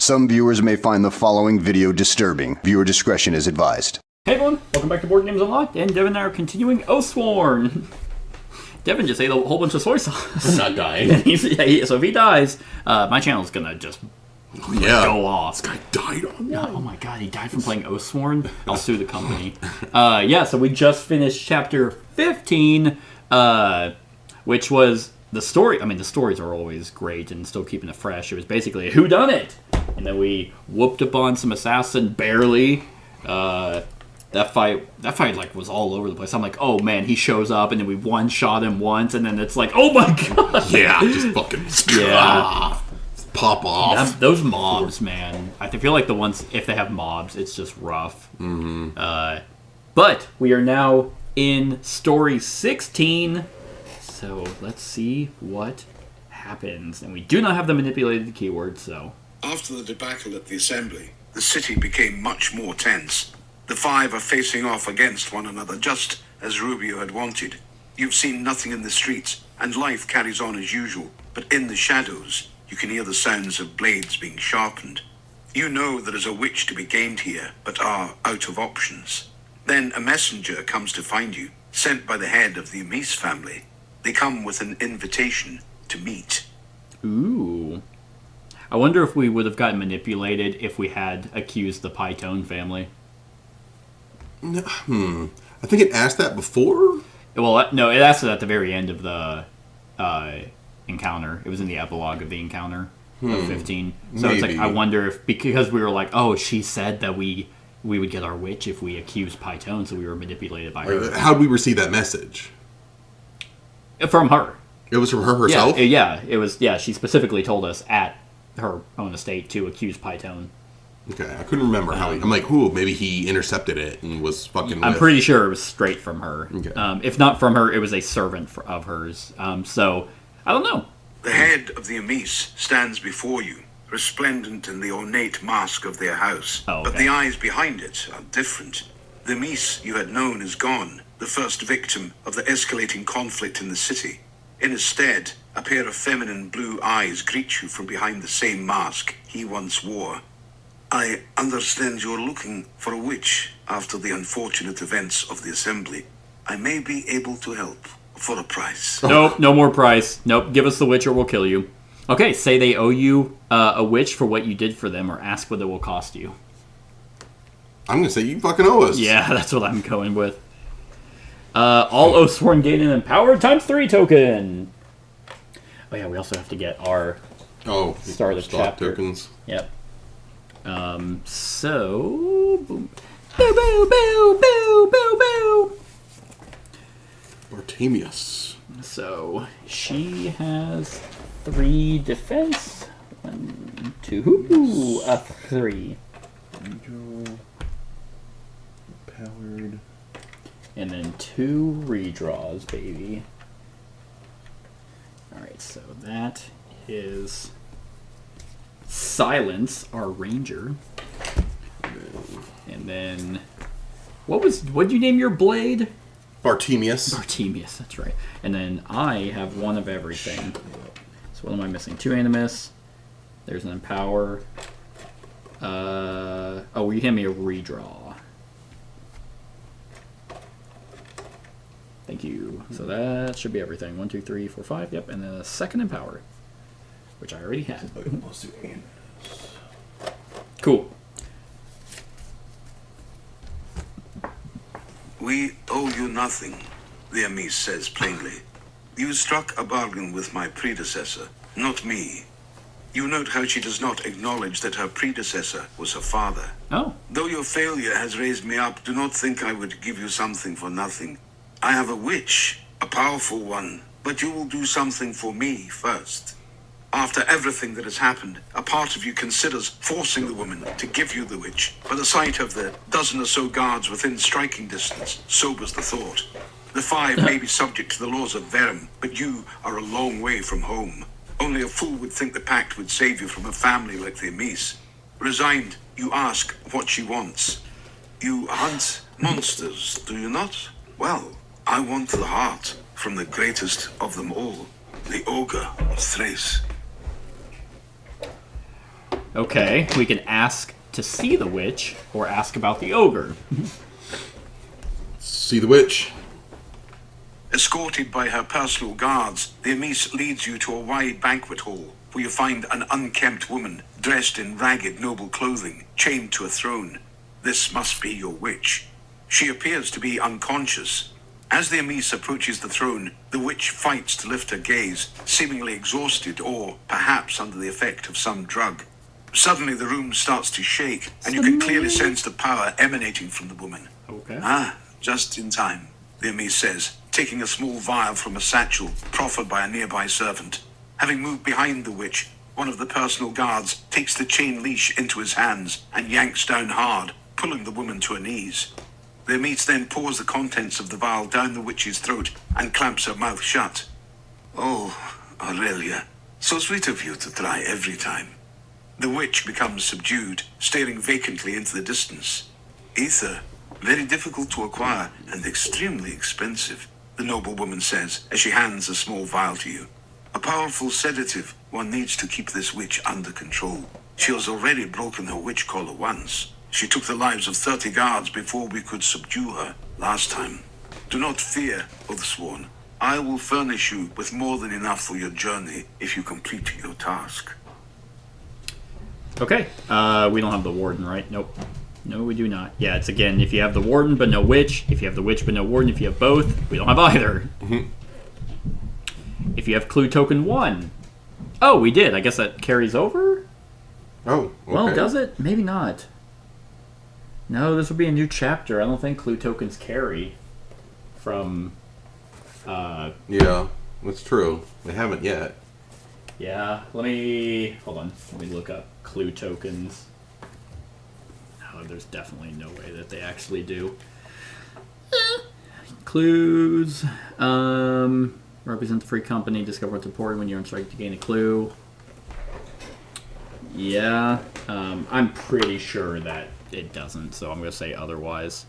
Some viewers may find the following video disturbing. Viewer discretion is advised. Hey everyone, welcome back to Board Games Unlocked, and Devin and I are continuing Oathsworn. Devin just ate a whole bunch of soy sauce. I'm not dying. So if he dies, my channel's gonna just go off. This guy died on me. Oh my god, he died from playing Oathsworn? I'll sue the company. So we just finished chapter 15, which was the story. I mean, the stories are always great and still keeping it fresh. It was basically a whodunit. And then we whooped up on some assassin, barely. That fight like was all over the place. I'm like, oh man, he shows up, and then we one-shot him once, and then it's like, oh my god. Yeah, just fucking pop off. Those mobs, man. I feel like the ones, if they have mobs, it's just rough. Mm-hmm. But we are now in story 16, so let's see what happens. And we do not have the manipulated keyword, so... After the debacle at the assembly, the city became much more tense. The five are facing off against one another, just as Rubio had wanted. You've seen nothing in the streets, and life carries on as usual. But in the shadows, you can hear the sounds of blades being sharpened. You know there is a witch to be gained here, but are out of options. Then a messenger comes to find you, sent by the head of the Amis family. They come with an invitation to meet. Ooh. I wonder if we would have gotten manipulated if we had accused the Python family. I think it asked that before? Well, no, it asked it at the very end of the encounter. It was in the epilogue of the encounter of 15. So Maybe. It's like, I wonder if, because we were like, oh, she said that we would get our witch if we accused Python, so we were manipulated by her. How did we receive that message? From her. It was from her herself? Yeah, it was. Yeah, she specifically told us at her own estate to accuse Python. Okay, I couldn't remember how I'm like, ooh, maybe he intercepted it and was fucking I'm pretty sure it was straight from her. Okay. If not from her, it was a servant of hers. So, I don't know. The head of the Amis stands before you, resplendent in the ornate mask of their house. Oh, okay. But the eyes behind it are different. The Amis you had known is gone, the first victim of the escalating conflict in the city. In his stead, a pair of feminine blue eyes greet you from behind the same mask he once wore. I understand you're looking for a witch after the unfortunate events of the assembly. I may be able to help for a price. Nope, no more price. Nope, give us the witch or we'll kill you. Okay, say they owe you a witch for what you did for them, or ask what it will cost you. I'm going to say you fucking owe us. Yeah, that's what I'm going with. All Oathsworn gain an Empowered ×3 token. Oh yeah, we also have to get our start of chapter tokens. Yep. So boom. Boo boo boo boo boo boo. Bartemius. So she has 3 defense. 1, 2, 3. Angel. Empowered. And then 2 redraws, baby. Alright, so that is Silence, our ranger. And then what'd you name your blade? Bartemius. Bartemius, that's right. And then I have 1 of everything. So what am I missing? 2 Animus. There's an Empower. Oh, you hand me a redraw. Thank you. So that should be everything. 1, 2, 3, 4, 5. Yep, and then a second Empower, which I already had. Cool. We owe you nothing, the Amis says plainly. You struck a bargain with my predecessor, not me. You note how she does not acknowledge that her predecessor was her father. Oh. Though your failure has raised me up, do not think I would give you something for nothing. I have a witch, a powerful one, but you will do something for me first. After everything that has happened, a part of you considers forcing the woman to give you the witch, but the sight of the dozen or so guards within striking distance sobers the thought. The 5 may be subject to the laws of Verum, but you are a long way from home. Only a fool would think the pact would save you from a family like the Amis. Resigned, you ask what she wants. You hunt monsters, do you not? Well, I want the heart from the greatest of them all, the ogre of Thrace. Okay, we can ask to see the witch or ask about the ogre. See the witch. Escorted by her personal guards, the Amis leads you to a wide banquet hall, where you find an unkempt woman, dressed in ragged noble clothing, chained to a throne. This must be your witch. She appears to be unconscious. As the Amis approaches the throne, the witch fights to lift her gaze, seemingly exhausted or perhaps under the effect of some drug. Suddenly the room starts to shake, and you can clearly sense the power emanating from the woman. Okay. Ah, just in time, the Amis says, taking a small vial from a satchel proffered by a nearby servant. Having moved behind the witch, one of the personal guards takes the chain leash into his hands and yanks down hard, pulling the woman to her knees. The Amis then pours the contents of the vial down the witch's throat and clamps her mouth shut. Oh, Aurelia, so sweet of you to try every time. The witch becomes subdued, staring vacantly into the distance. Ether, very difficult to acquire and extremely expensive, the noblewoman says as she hands a small vial to you. A powerful sedative. One needs to keep this witch under control. She has already broken her witch collar once. She took the lives of 30 guards before we could subdue her last time. Do not fear, Oathsworn. I will furnish you with more than enough for your journey if you complete your task. Okay, we don't have the warden, right? Nope. No, we do not. Yeah, it's again, if you have the warden but no witch, if you have the witch but no warden, if you have both, we don't have either. Mm-hmm. If you have clue token 1. Oh, we did. I guess that carries over? Oh, okay. Well, does it? Maybe not. No, this will be a new chapter. I don't think clue tokens carry from... Yeah, that's true. They haven't yet. Yeah, let me... Hold on. Let me look up clue tokens. Oh, there's definitely no way that they actually do. Clues. Represent the free company. Discover what's important when you're on strike to gain a clue. Yeah. I'm pretty sure that it doesn't, so I'm going to say otherwise.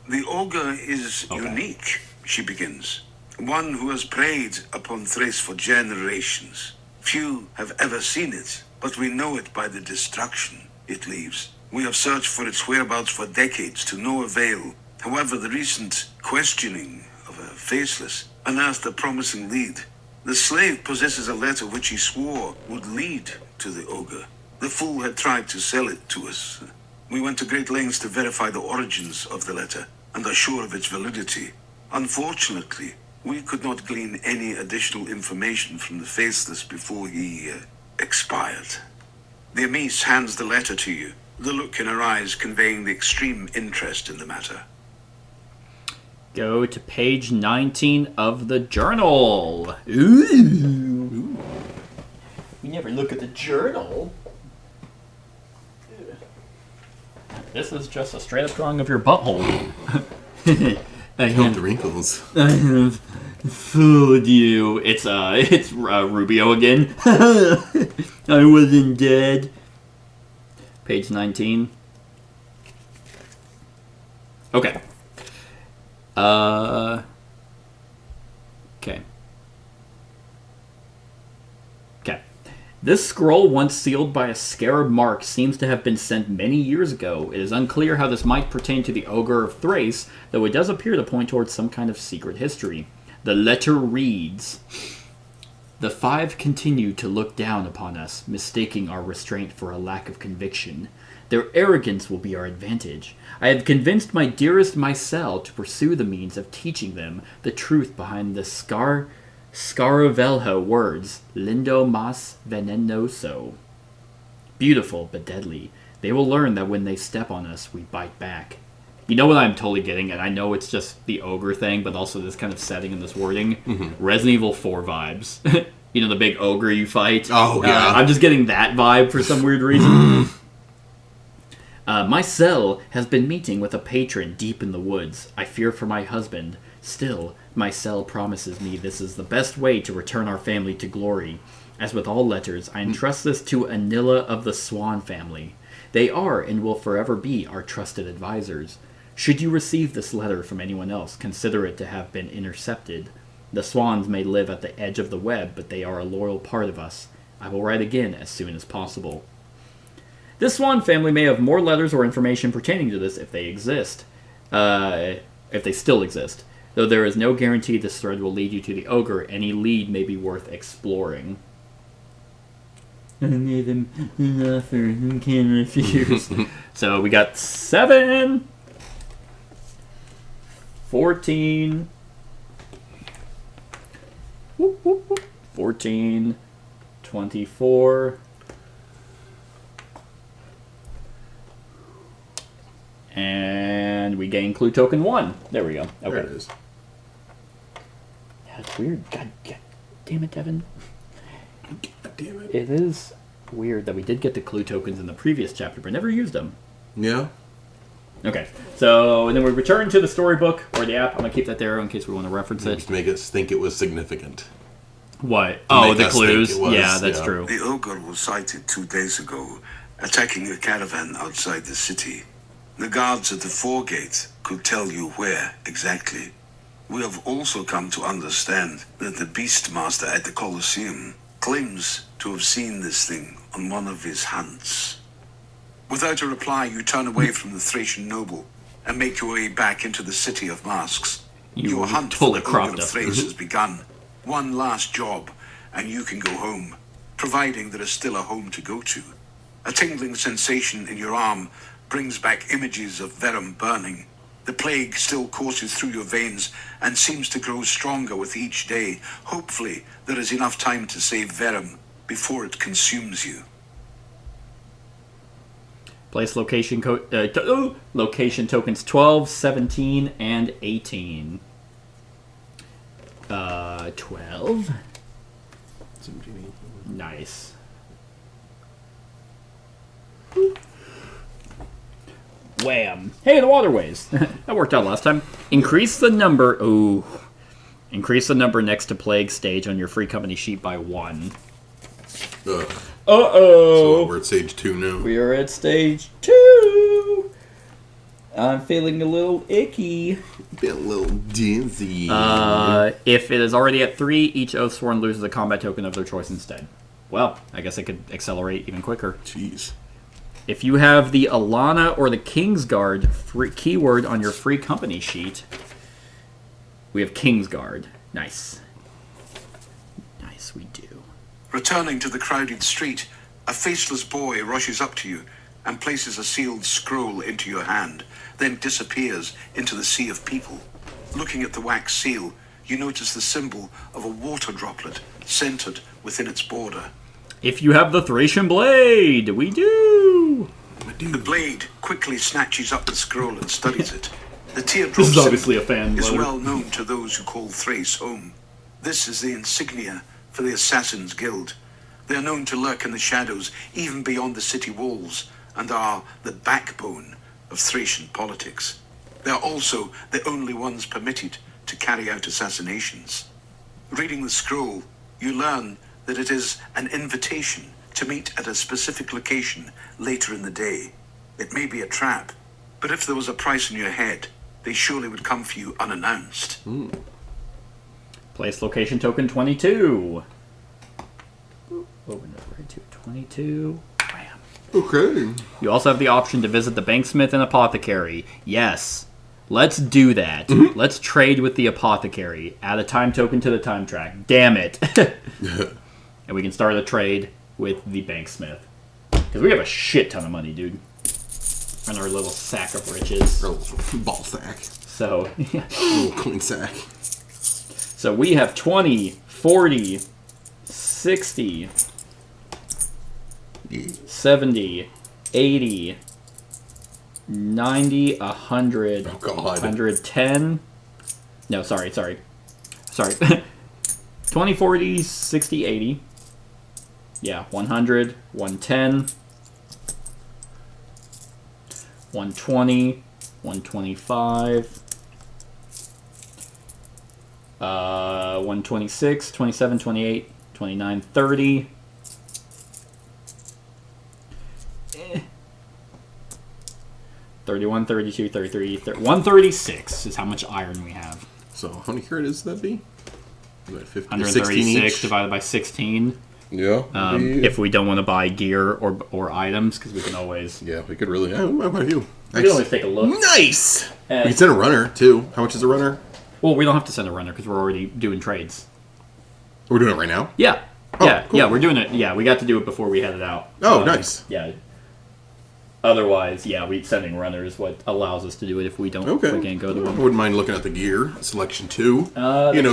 The ogre is unique, she begins. One who has preyed upon Thrace for generations. Few have ever seen it, but we know it by the destruction it leaves. We have searched for its whereabouts for decades to no avail. However, the recent questioning of a faceless unearthed a promising lead. The slave possesses a letter which he swore would lead to the ogre. The fool had tried to sell it to us. We went to great lengths to verify the origins of the letter and are sure of its validity. Unfortunately, we could not glean any additional information from the faceless before he expired. The Amis hands the letter to you, the look in her eyes conveying the extreme interest in the matter. Go to page 19 of the journal. Ooh. We never look at the journal. This is just a straight up drawing of your butthole. I Count the wrinkles. have fooled you. It's Rubio again. I wasn't dead. Page 19. Okay. Okay. Okay. This scroll, once sealed by a scarab mark, seems to have been sent many years ago. It is unclear how this might pertain to the Ogre of Thrace, though it does appear to point towards some kind of secret history. The letter reads, "The five continue to look down upon us, mistaking our restraint for a lack of conviction. Their arrogance will be our advantage. I have convinced my dearest Mycel to pursue the means of teaching them the truth behind the Scaravelho words, lindo mas venenoso. Beautiful but deadly. They will learn that when they step on us, we bite back." You know what I'm totally getting, and I know it's just the ogre thing, but also this kind of setting and this wording. Mm-hmm. Resident Evil 4 vibes. You know, the big ogre you fight? Oh, yeah. I'm just getting that vibe for some weird reason. Mycel has been meeting with a patron deep in the woods. I fear for my husband. Still, Mycel promises me this is the best way to return our family to glory. As with all letters, I entrust this to Anilla of the Swan family. They are and will forever be our trusted advisors. Should you receive this letter from anyone else, consider it to have been intercepted. The swans may live at the edge of the web, but they are a loyal part of us. I will write again as soon as possible. This one family may have more letters or information pertaining to this if they exist. If they still exist. Though there is no guarantee this thread will lead you to the ogre, any lead may be worth exploring. Can refuse. So we got 7, 14, 14, 24, and we gain clue token 1. There we go. Okay. There it is. That's weird. God damn it, Devin. God damn it. It is weird that we did get the clue tokens in the previous chapter, but never used them. Yeah. Okay, so and then we return to the storybook or the app. I'm gonna keep that there in case we want to reference it. Just make us think it was significant. What? Oh, make the us clues. think it was, Yeah, that's yeah. true. The ogre was sighted 2 days ago, attacking a caravan outside the city. The guards at the foregate could tell you where exactly. We have also come to understand that the Beastmaster at the Colosseum claims to have seen this thing on one of his hunts. Without a reply, you turn away from the Thracian noble and make your way back into the city of masks. You Your hunt totally for the ogre cropped of us. Thrace has begun. One last job, and you can go home, providing there is still a home to go to. A tingling sensation in your arm brings back images of Verum burning. The plague still courses through your veins and seems to grow stronger with each day. Hopefully, there is enough time to save Verum before it consumes you. Place location location tokens 12, 17, and 18. 12. Nice. Wham! Hey, the waterways. That worked out last time. Increase the number. Ooh. Increase the number next to plague stage on your free company sheet by 1. Ugh. Uh-oh. So we're at stage 2 now. We are at stage 2. I'm feeling a little icky. Been a little dizzy. If it is already at 3, each Oathsworn loses a combat token of their choice instead. Well, I guess it could accelerate even quicker. Jeez. If you have the Alana or the Kingsguard keyword on your free company sheet, we have Kingsguard. Nice. Nice, we do. Returning to the crowded street, a faceless boy rushes up to you and places a sealed scroll into your hand, then disappears into the sea of people. Looking at the wax seal, you notice the symbol of a water droplet centered within its border. If you have the Thracian Blade, we do. The blade quickly snatches up the scroll and studies it. The teardrop This is obviously symbol a fan is letter. well known to those who call Thrace home. This is the insignia for the Assassin's Guild. They are known to lurk in the shadows, even beyond the city walls, and are the backbone of Thracian politics. They are also the only ones permitted to carry out assassinations. Reading the scroll, you learn that it is an invitation to meet at a specific location later in the day. It may be a trap, but if there was a price on your head, they surely would come for you unannounced. Place location token 22. Open it right to 22. Bam. Okay. You also have the option to visit the banksmith and apothecary. Yes. Let's do that. Let's trade with the apothecary. Add a time token to the time track. Damn it. And we can start a trade with the banksmith. Because we have a shit ton of money, dude. And our little sack of riches. Our little ball sack. So, Little coin sack. so we have 20, 40, 60, 70, 80, 90, 100, Oh, God. 110. No, sorry. 20, 40, 60, 80. Yeah, 100, 110, 120, 125, 126, 27, 28, 29, 30. 31, 32, 33, 136 is how much iron we have. So how many carats does that be? About 15, 16 136 each? divided by 16. Yeah. If we don't want to buy gear or items, because we can always Yeah, we could really. How about you? we can always take a look. Nice! And- We can send a runner, too. How much is a runner? Well, we don't have to send a runner because we're already doing trades. We're doing it right now? Yeah. Oh, yeah, cool. yeah, we're doing it. Yeah, we got to do it before we headed out. Oh, nice. Yeah. Otherwise, yeah, sending runners what allows us to do it if we don't. Okay. If we can't go to I one. wouldn't mind looking at the gear selection, too.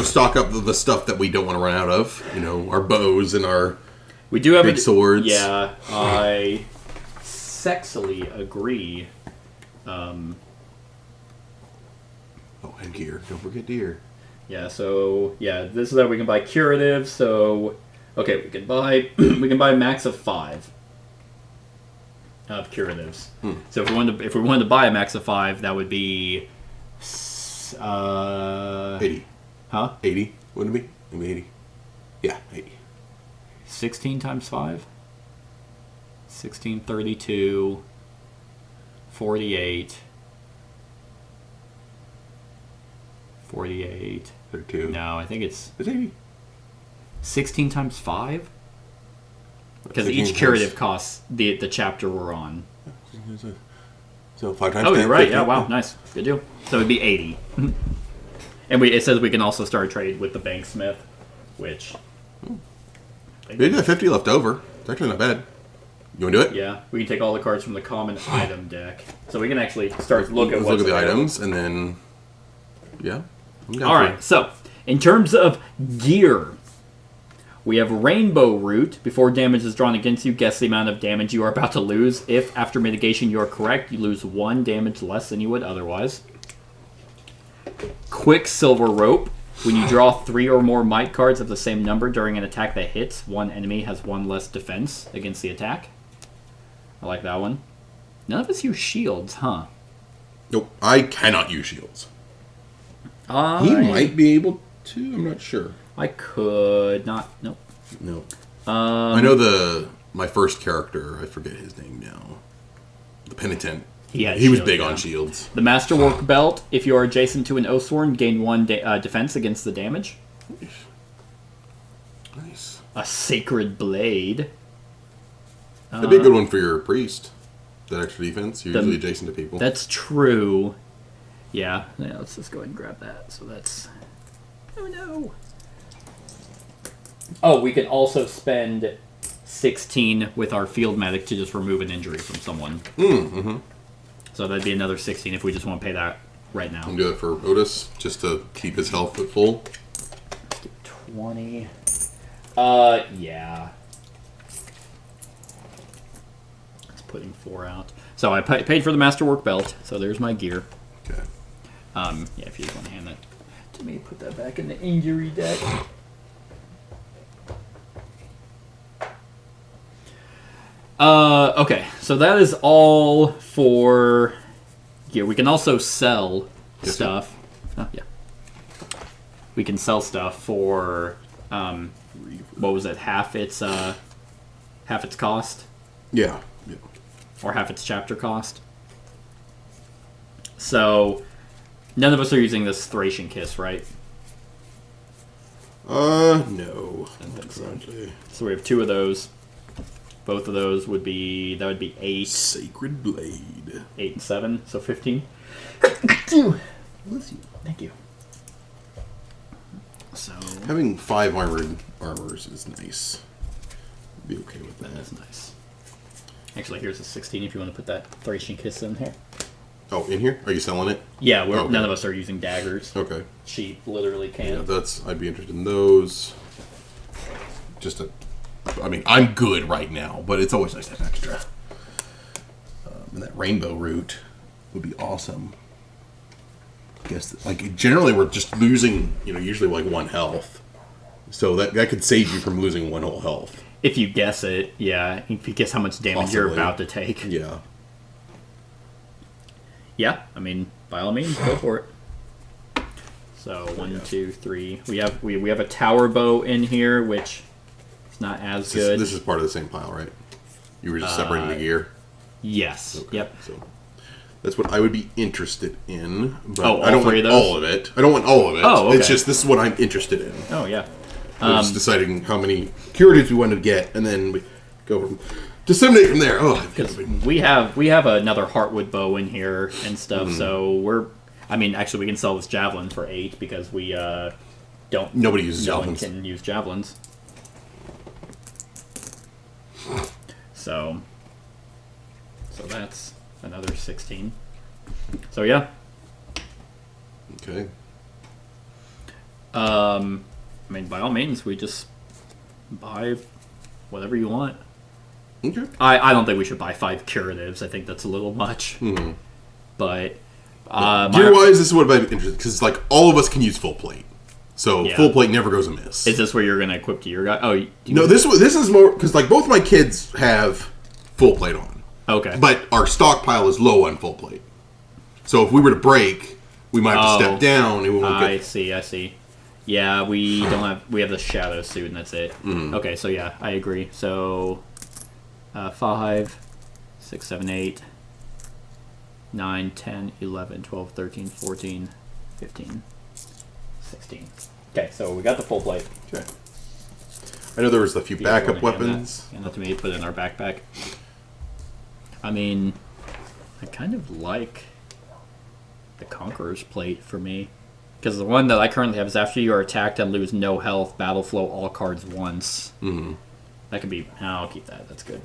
Stock up the stuff that we don't want to run out of. Our bows and our... We do have big swords. Yeah, I sexily agree. Oh, and gear. Don't forget gear. Yeah, so this is how we can buy curatives. So, okay, we can buy a max of 5 of curatives. So if we wanted to buy a max of 5, that would be 80. Huh? 80, wouldn't it be? Maybe 80. Yeah, 80. 16 times 5? 16, 32, 48. 48. 32. No, I think it's It's 80. 16 times 5? Because 16 each curative costs the chapter we're on. So 5 times Oh, 10, you're right. 50. Yeah, wow, nice. Good deal. So it'd be 80. And it says we can also start a trade with the banksmith, which... We got 50 left over. It's actually not bad. You want to do it? Yeah, we can take all the cards from the common item deck. So we can actually start to look at Let's what's look at the available. items, and then... Yeah. I'm down All for right, it. so in terms of gear, we have Rainbow Root. Before damage is drawn against you, guess the amount of damage you are about to lose. If, after mitigation, you are correct, you lose 1 damage less than you would otherwise. Quicksilver Rope. When you draw 3 or more might cards of the same number during an attack that hits, one enemy has 1 less defense against the attack. I like that one. None of us use shields, huh? Nope. I cannot use shields. He might be able to. I'm not sure. I could not. Nope. No. I know my first character. I forget his name now. The Penitent. He was shields, big yeah. on shields. The Masterwork Belt. If you are adjacent to an Oathsworn, gain 1 defense against the damage. Nice. A Sacred Blade. That'd be a good one for your priest. That extra defense. You're usually adjacent to people. That's true. Yeah, let's just go ahead and grab that. So that's... Oh, no. Oh, we can also spend 16 with our Field Medic to just remove an injury from someone. Mm-hmm. So that'd be another 16 if we just want to pay that right now. And do it for Otis, just to keep his health at full. 20. Yeah. It's putting 4 out. So I paid for the Masterwork Belt, so there's my gear. Okay. Yeah, if you just want to hand that to me, put that back in the injury deck. Okay, so that is all for gear. We can also sell stuff. Oh, yeah. We can sell stuff for, what was it, half its cost? Yeah. Or half its chapter cost. So, none of us are using this Thracian Kiss, right? No. I don't think so. So we have 2 of those. Both of those would be 8. Sacred Blade. 8 and 7, so 15. Thank you. So Having 5 armored armors is nice. Be okay with that. that's nice. Actually, here's a 16 if you want to put that Thracian Kiss in here. Oh, in here? Are you selling it? Yeah, Okay. none of us are using daggers. Okay. She literally Yeah, can. I'd be interested in those. I'm good right now, but it's always nice to have extra. And that Rainbow Root would be awesome. I guess, generally we're just losing, usually 1 health. So that could save you from losing 1 whole health. If you guess it, yeah. If you guess how much damage you're Possibly. about to take. Yeah. Yeah, by all means, go for it. So 1, 2, 3. We have a tower bow in here, which is not as good. This is part of the same pile, right? You were just separating the gear? Yes. Okay, Yep. So that's what I would be interested in. But Oh, all I don't 3 want of those? all of it. I don't want all of it. Oh, okay. It's just, this is what I'm interested in. Oh yeah. We're just deciding how many curatives we wanted to get, and then we go from disseminate from there. Oh, Because we have another Heartwood bow in here and stuff, so we're... I mean, actually, we can sell this javelin for 8 because we don't... Nobody uses no javelins. one can use javelins. So that's another 16. So yeah. Okay. I mean, by all means, we just buy whatever you want. Okay. I don't think we should buy 5 curatives. I think that's a little much. But gear-wise, this is what I'd be interested because like all of us can use full plate, so Yeah. full plate never goes amiss. is this where you're gonna equip to your guy? Oh, No, this is more because like both my kids have full plate on, okay. but our stockpile is low on full plate. So if we were to break, we might have to step down, and we won't I get. see. Yeah, we don't have. We have the shadow suit, and that's it. Okay, so yeah, I agree. So 5, 6, 7, 8, 9, 10, 11, 12, 13, 14, 15, 16. Okay, so we got the full plate. Okay. I know there was a few You guys backup wanna hand weapons. Hand that to me. Put it in our backpack. I mean, I kind of like the Conqueror's plate for me. Because the one that I currently have is after you are attacked and lose no health, battle flow all cards once. That could be... I'll keep that. That's good.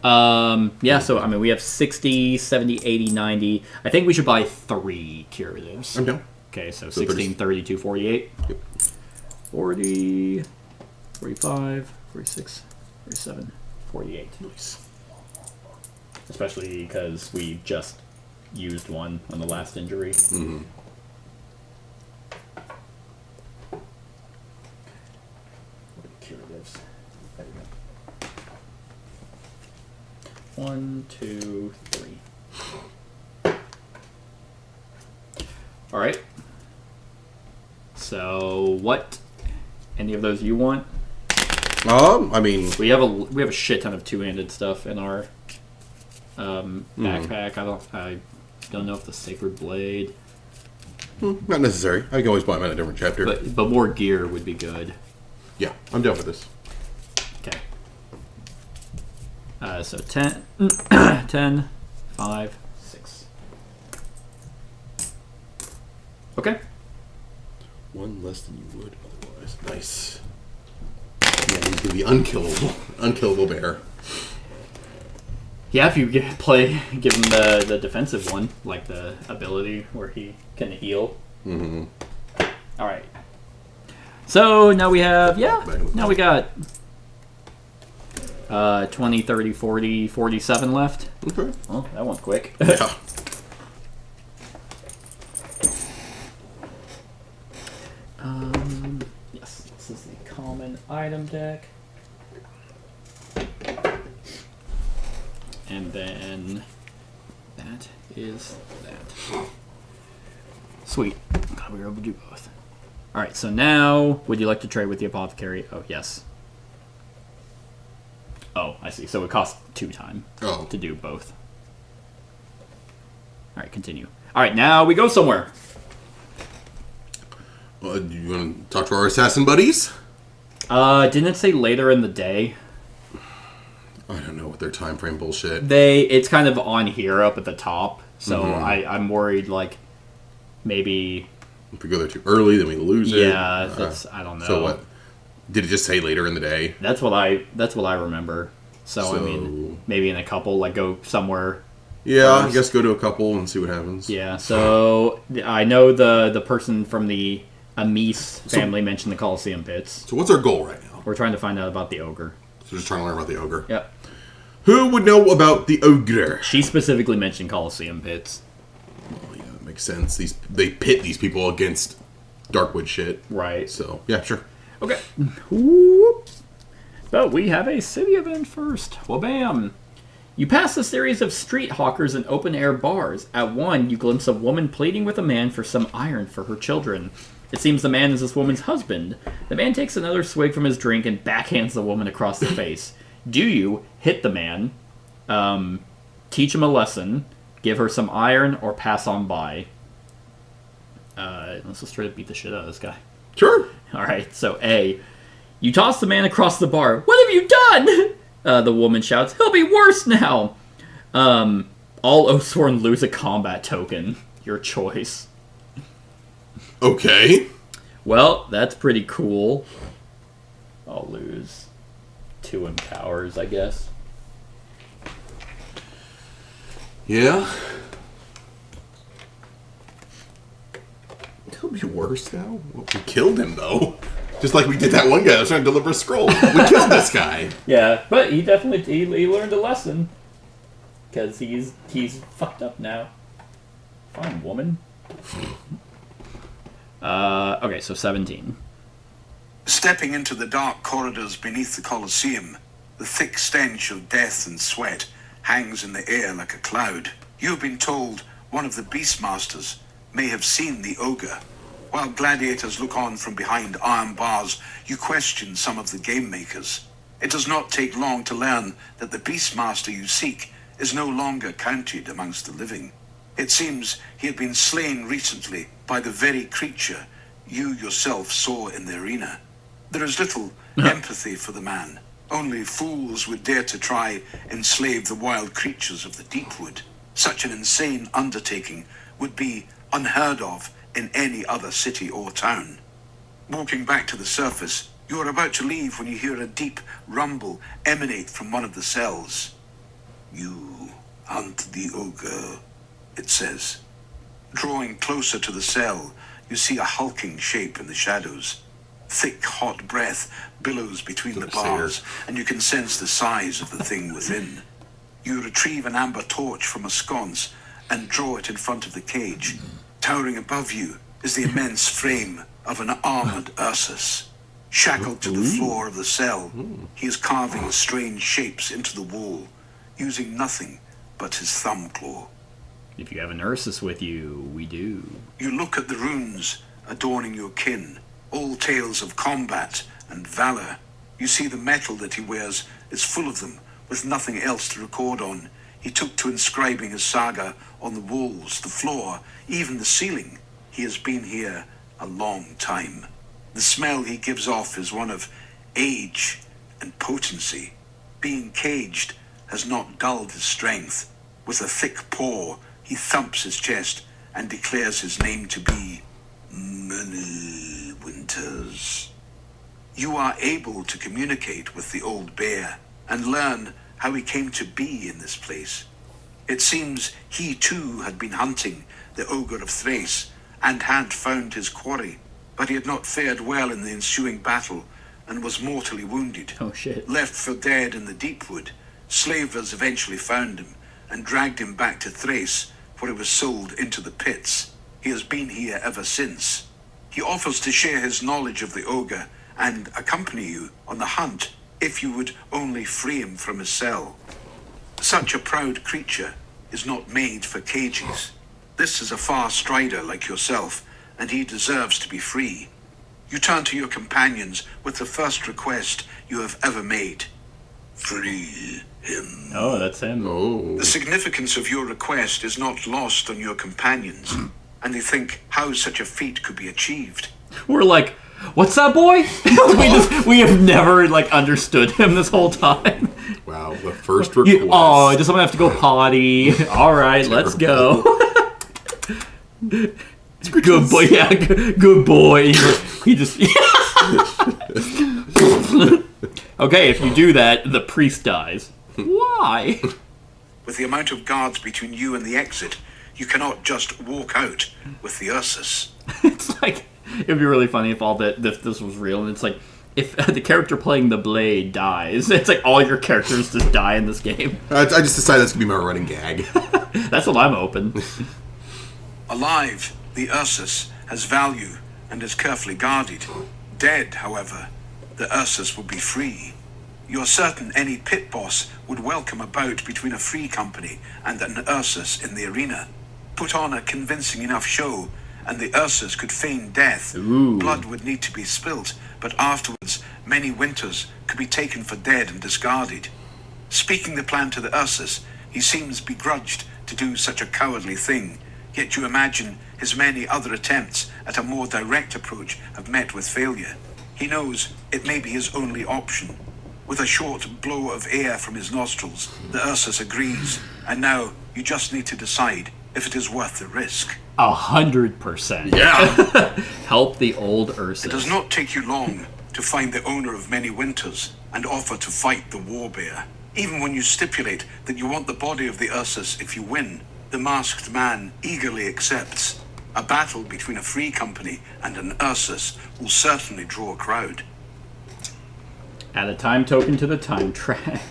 Yeah, so, I mean, we have 60, 70, 80, 90. I think we should buy 3 curatives. I'm down. Okay, so So 16, 32, 48. Yep. 40, 45, 46, 47, 48. Nice. Especially because we just used one on the last injury. Curatives. There we go. 1, 2, 3. Alright. So, what? Any of those you want? I mean, We have a shit ton of two-handed stuff in our backpack. I don't know if the Sacred Blade, not necessary. I can always buy them in a different chapter. but more gear would be good. Yeah, I'm down with this. Okay. So 10, 10, 5, 6. Okay. One less than you would otherwise. Nice. Yeah, he's gonna be unkillable. Unkillable bear. Yeah, if you give him the defensive one, like the ability where he can heal. All right. So now we have now we got 20, 30, 40, 47 left. Okay. Well, that one's quick. Yeah. Yes, this is the common item deck. And then that is that. Sweet. Glad we were able to do both. Alright, so now, would you like to trade with the apothecary? Oh, yes. Oh, I see. So it costs 2 time to do both. Alright, continue. Alright, now we go somewhere. You want to talk to our assassin buddies? Didn't it say later in the day? I don't know what their time frame bullshit. It's kind of on here up at the top, so I'm worried, like, maybe... If we go there too early, then we lose it. Yeah, that's, I don't know. So what? Did it just say later in the day? That's what I remember. So I mean, maybe in a couple, like, go somewhere. Yeah, first. I guess go to a couple and see what happens. Yeah, so I know the person from the Amis family mentioned the Colosseum pits. So what's our goal right now? We're trying to find out about the ogre. So we're just trying to learn about the ogre. Yep. Who would know about the ogre? She specifically mentioned Colosseum pits. Oh, yeah, that makes sense. They pit these people against Darkwood shit. Right. So, yeah, sure. Okay. Whoop. But we have a city event first. Well, bam. You pass a series of street hawkers and open-air bars. At one, you glimpse a woman pleading with a man for some iron for her children. It seems the man is this woman's husband. The man takes another swig from his drink and backhands the woman across the face. Do you hit the man, teach him a lesson, give her some iron, or pass on by? Let's just try to beat the shit out of this guy. Sure. All right, so A. You toss the man across the bar. What have you done? The woman shouts, he'll be worse now. All Oathsworn lose a combat token. Your choice. Okay. Well, that's pretty cool. I'll lose 2 empowers, I guess. Yeah. He'll be worse now. Well, we killed him, though. Just like we did that one guy that was trying to deliver a scroll. We killed this guy. Yeah, but he definitely he learned a lesson. Because he's fucked up now. Fine, woman. Okay, so 17. Stepping into the dark corridors beneath the Colosseum, the thick stench of death and sweat hangs in the air like a cloud. You've been told one of the Beastmasters may have seen the ogre. While gladiators look on from behind iron bars, you question some of the game makers. It does not take long to learn that the Beastmaster you seek is no longer counted amongst the living. It seems he had been slain recently by the very creature you yourself saw in the arena. There is little empathy for the man. Only fools would dare to try enslave the wild creatures of the Deepwood. Such an insane undertaking would be unheard of in any other city or town. Walking back to the surface, you are about to leave when you hear a deep rumble emanate from one of the cells. You hunt the ogre, it says. Drawing closer to the cell, you see a hulking shape in the shadows. Thick, hot breath billows between the bars, and you can sense the size of the thing within. You retrieve an amber torch from a sconce and draw it in front of the cage. Towering above you is the immense frame of an armored Ursus. Shackled to the floor of the cell, he is carving strange shapes into the wall, using nothing but his thumb claw. If you have an Ursus with you, we do. You look at the runes adorning your kin, all tales of combat and valor. You see the metal that he wears is full of them, with nothing else to record on. He took to inscribing his saga on the walls, the floor, even the ceiling. He has been here a long time. The smell he gives off is one of age and potency. Being caged has not dulled his strength. With a thick paw, he thumps his chest and declares his name to be Many Winters. You are able to communicate with the old bear and learn how he came to be in this place. It seems he too had been hunting the ogre of Thrace and had found his quarry, but he had not fared well in the ensuing battle and was mortally wounded. Oh shit. Left for dead in the Deepwood, slavers eventually found him and dragged him back to Thrace, where he was sold into the pits. He has been here ever since. He offers to share his knowledge of the ogre and accompany you on the hunt if you would only free him from his cell. Such a proud creature is not made for cages. This is a far strider like yourself, and he deserves to be free. You turn to your companions with the first request you have ever made. Free him. Oh, that's him. Oh. The significance of your request is not lost on your companions, and they think how such a feat could be achieved. We're like, what's that, boy? we have never understood him this whole time. Wow, the first request. Does someone have to go potty? All right, let's go. Good boy, yeah, good boy. He just. Okay, if you do that, the priest dies. Why? With the amount of guards between you and the exit, you cannot just walk out with the Ursus. It's like, it'd be really funny if this was real, and it's like, if the character playing the blade dies, it's like all your characters just die in this game. I just decided that's going to be my running gag. That's what I'm open. Alive, the Ursus has value and is carefully guarded. Dead, however, the Ursus will be free. You're certain any pit boss would welcome a bout between a free company and an Ursus in the arena. Put on a convincing enough show, and the Ursus could feign death. Ooh. Blood would need to be spilt, but afterwards many winters could be taken for dead and discarded. Speaking the plan to the Ursus, he seems begrudged to do such a cowardly thing. Yet you imagine his many other attempts at a more direct approach have met with failure. He knows it may be his only option. With a short blow of air from his nostrils, the Ursus agrees, and now you just need to decide if it is worth the risk. 100%. Yeah. Help the old Ursus. It does not take you long to find the owner of many winters and offer to fight the warbear. Even when you stipulate that you want the body of the Ursus if you win, the masked man eagerly accepts. A battle between a free company and an Ursus will certainly draw a crowd. Add a time token to the time track.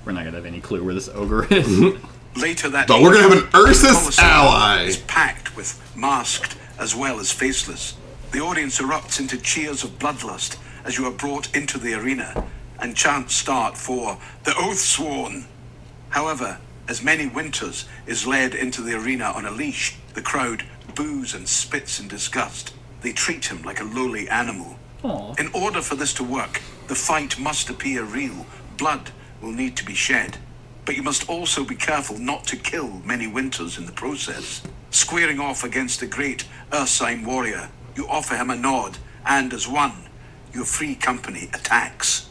We're not going to have any clue where this ogre is. Later that But we're going to have an the Ursus Colosseum ally. is packed with masked as well as faceless. The audience erupts into cheers of bloodlust as you are brought into the arena, and chants start for the Oathsworn. However, as Many Winters is led into the arena on a leash, the crowd boos and spits in disgust. They treat him like a lowly animal. Aw. In order for this to work, the fight must appear real. Blood will need to be shed. But you must also be careful not to kill Many Winters in the process. Squaring off against the great Ursine warrior, you offer him a nod, and as one, your free company attacks.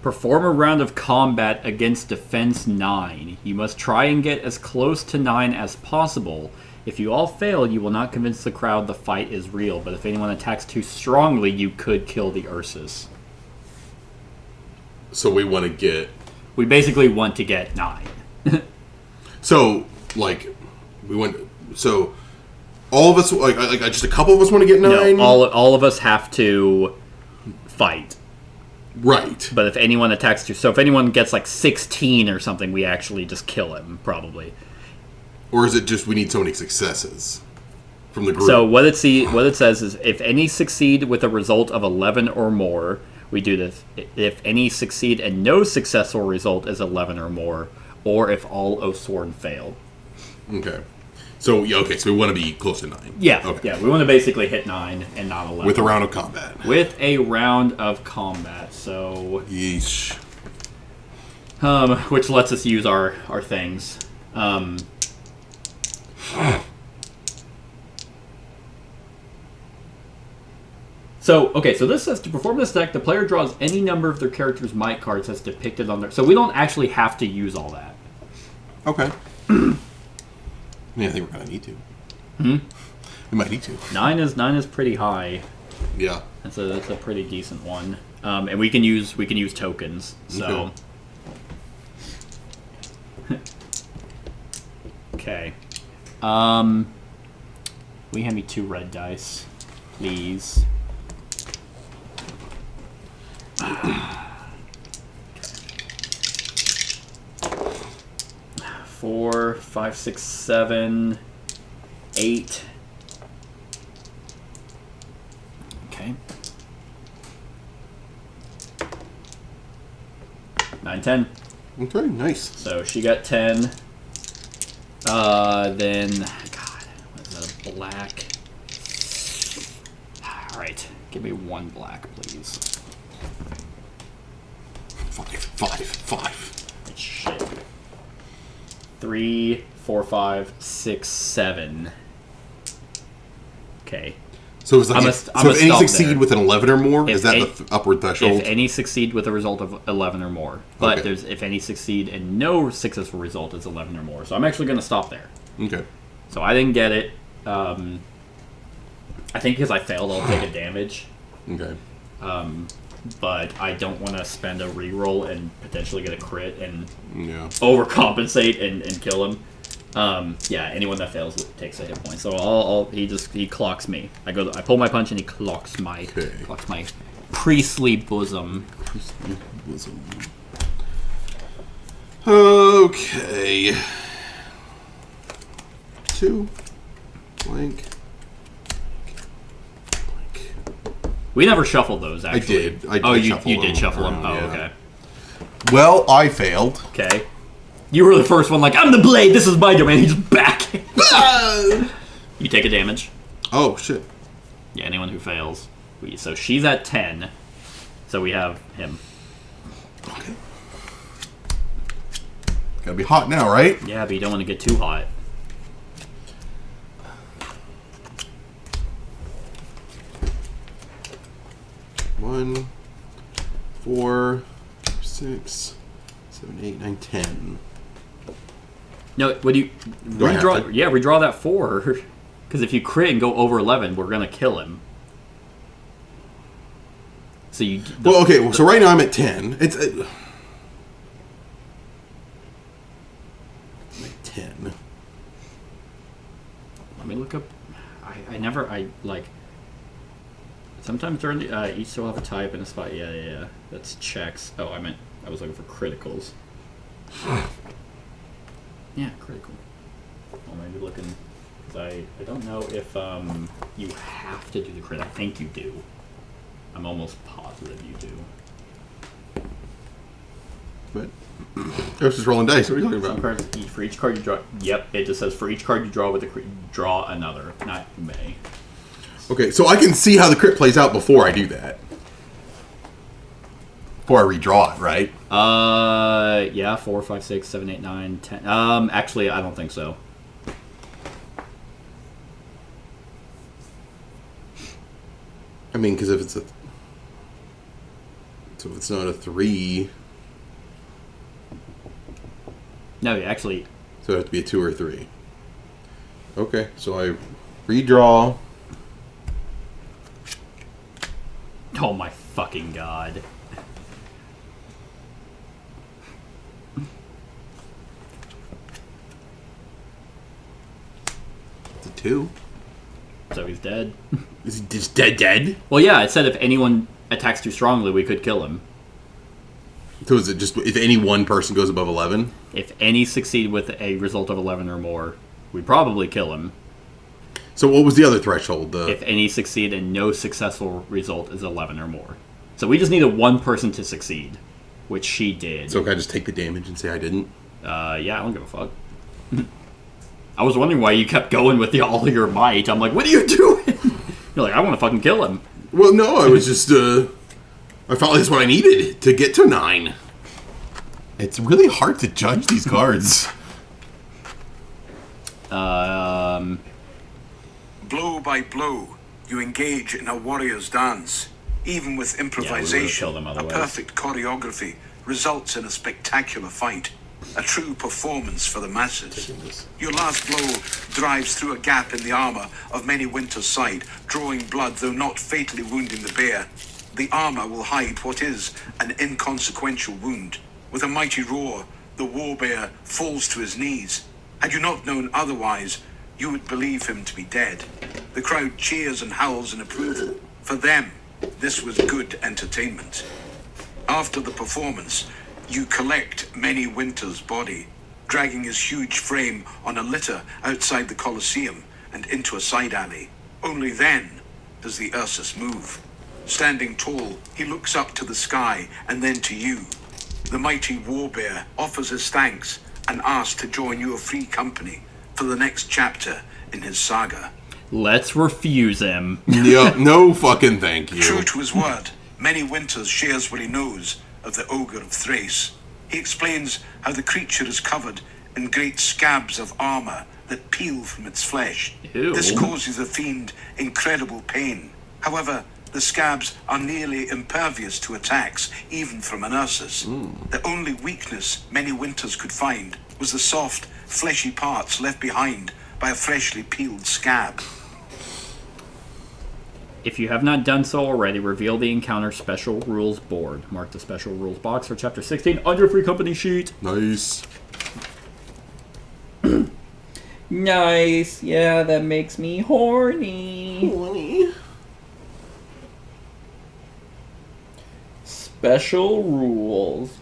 Perform a round of combat against Defense 9. You must try and get as close to 9 as possible. If you all fail, you will not convince the crowd the fight is real, but if anyone attacks too strongly, you could kill the Ursus. So we want to get... We basically want to get 9. So, like, we went... So, all of us, like just a couple of us want to get 9? No, all of us have to fight. Right. But if anyone attacks too... So if anyone gets like 16 or something, we actually just kill him, probably. Or is it just we need so many successes from the group? So what it says is if any succeed with a result of 11 or more, we do this. If any succeed and no successful result is 11 or more, or if all Oathsworn fail. Okay. So, yeah, okay, so we want to be close to 9. Yeah, okay. yeah, we want to basically hit 9 and not 11. With a round of combat. With a round of combat, so... Yeesh. Which lets us use our things. So this says to perform this deck, the player draws any number of their character's might cards as depicted on their... So we don't actually have to use all that. Okay. Yeah, I think we're going to need to. We might need to. 9 is pretty high. Yeah. That's a pretty decent one. And we can use tokens. So okay. We hand me 2 red dice, please. 4, 5, 6, 7, 8. Okay. 9, 10. Okay, nice. So she got 10. Then, God, what is that, a black? Alright, give me 1 black, please. 5. Shit. 3, 4, 5, 6, 7. Okay. So is like if any succeed with an 11 or more, is that the upward threshold? If any succeed with a result of 11 or more. But Okay. if any succeed and no successful result is 11 or more. So I'm actually going to stop there. Okay. So I didn't get it. I think because I failed, I'll take a damage. Okay. But I don't want to spend a reroll and potentially get a crit and Yeah. overcompensate and kill him. Yeah, anyone that fails takes a hit point. So he clocks me. I pull my punch and he clocks my priestly bosom. Okay. 2 blank. We never shuffled those, actually. I did. You did shuffle them. around, Oh, yeah. okay. Well, I failed. Okay. You were the first one like, I'm the blade, this is my domain. He's back. You take a damage. Oh, shit. Yeah, anyone who fails. So she's at 10. So we have him. Okay. Gotta be hot now, right? Yeah, but you don't want to get too hot. 1, 4, 6, 7, 8, 9, 10. No, would you Do I have redraw? to? Yeah, redraw that 4. Because if you crit and go over 11, we're gonna kill him. So you. Well, okay. So right now I'm at 10. It's I'm at 10. Let me look up. I like. Sometimes during the each still have a type and a spot. Yeah. That's checks. Oh, I was looking for criticals. Yeah, critical. Well, maybe looking. Because I don't know if you have to do the crit. I think you do. I'm almost positive you do. But I was just rolling dice. What are you talking Some about? cards, for each card you draw. Yep, it just says for each card you draw with the crit, draw another. Not may. Okay, so I can see how the crit plays out before I do that. Before I redraw it, right? Yeah, 4, 5, 6, 7, 8, 9, 10. Actually, I don't think so. I mean, because if it's not a 3, No, actually, so it has to be a 2 or 3. Okay, so I redraw. oh my fucking god. It's a 2. So he's dead. Is he just dead? Well, yeah, it said if anyone attacks too strongly, we could kill him. So is it just if any one person goes above 11? If any succeed with a result of 11 or more, we probably kill him. So what was the other threshold? If any succeed and no successful result is 11 or more. So we just needed one person to succeed, which she did. So can I just take the damage and say I didn't? Yeah, I don't give a fuck. I was wondering why you kept going with all of your might. I'm like, what are you doing? You're like, I want to fucking kill him. Well, no, I was just, I felt like that's what I needed to get to 9. It's really hard to judge these cards. Blow by blow, you engage in a warrior's dance. Even with improvisation, killed him a otherwise. perfect choreography results in a spectacular fight. A true performance for the masses. Your last blow drives through a gap in the armor of many Winter's side, drawing blood though not fatally wounding the bear. The armor will hide what is an inconsequential wound. With a mighty roar, the warbear falls to his knees. Had you not known otherwise, you would believe him to be dead. The crowd cheers and howls in approval. For them, this was good entertainment. After the performance, you collect many Winter's body, dragging his huge frame on a litter outside the Colosseum and into a side alley. Only then does the Ursus move. Standing tall, he looks up to the sky and then to you. The mighty warbear offers his thanks and asks to join your free company for the next chapter in his saga. Let's refuse him. Yep, no fucking thank you. True to his word, many Winters shares what he knows of the Ogre of Thrace. He explains how the creature is covered in great scabs of armor that peel from its flesh. Ew. This causes the fiend incredible pain. However, the scabs are nearly impervious to attacks, even from an Ursus. The only weakness many Winters could find was the soft, fleshy parts left behind by a freshly peeled scab. If you have not done so already, reveal the encounter special rules board. Mark the special rules box for chapter 16 on your free company sheet. Nice. Nice. Yeah, that makes me horny. Special rules.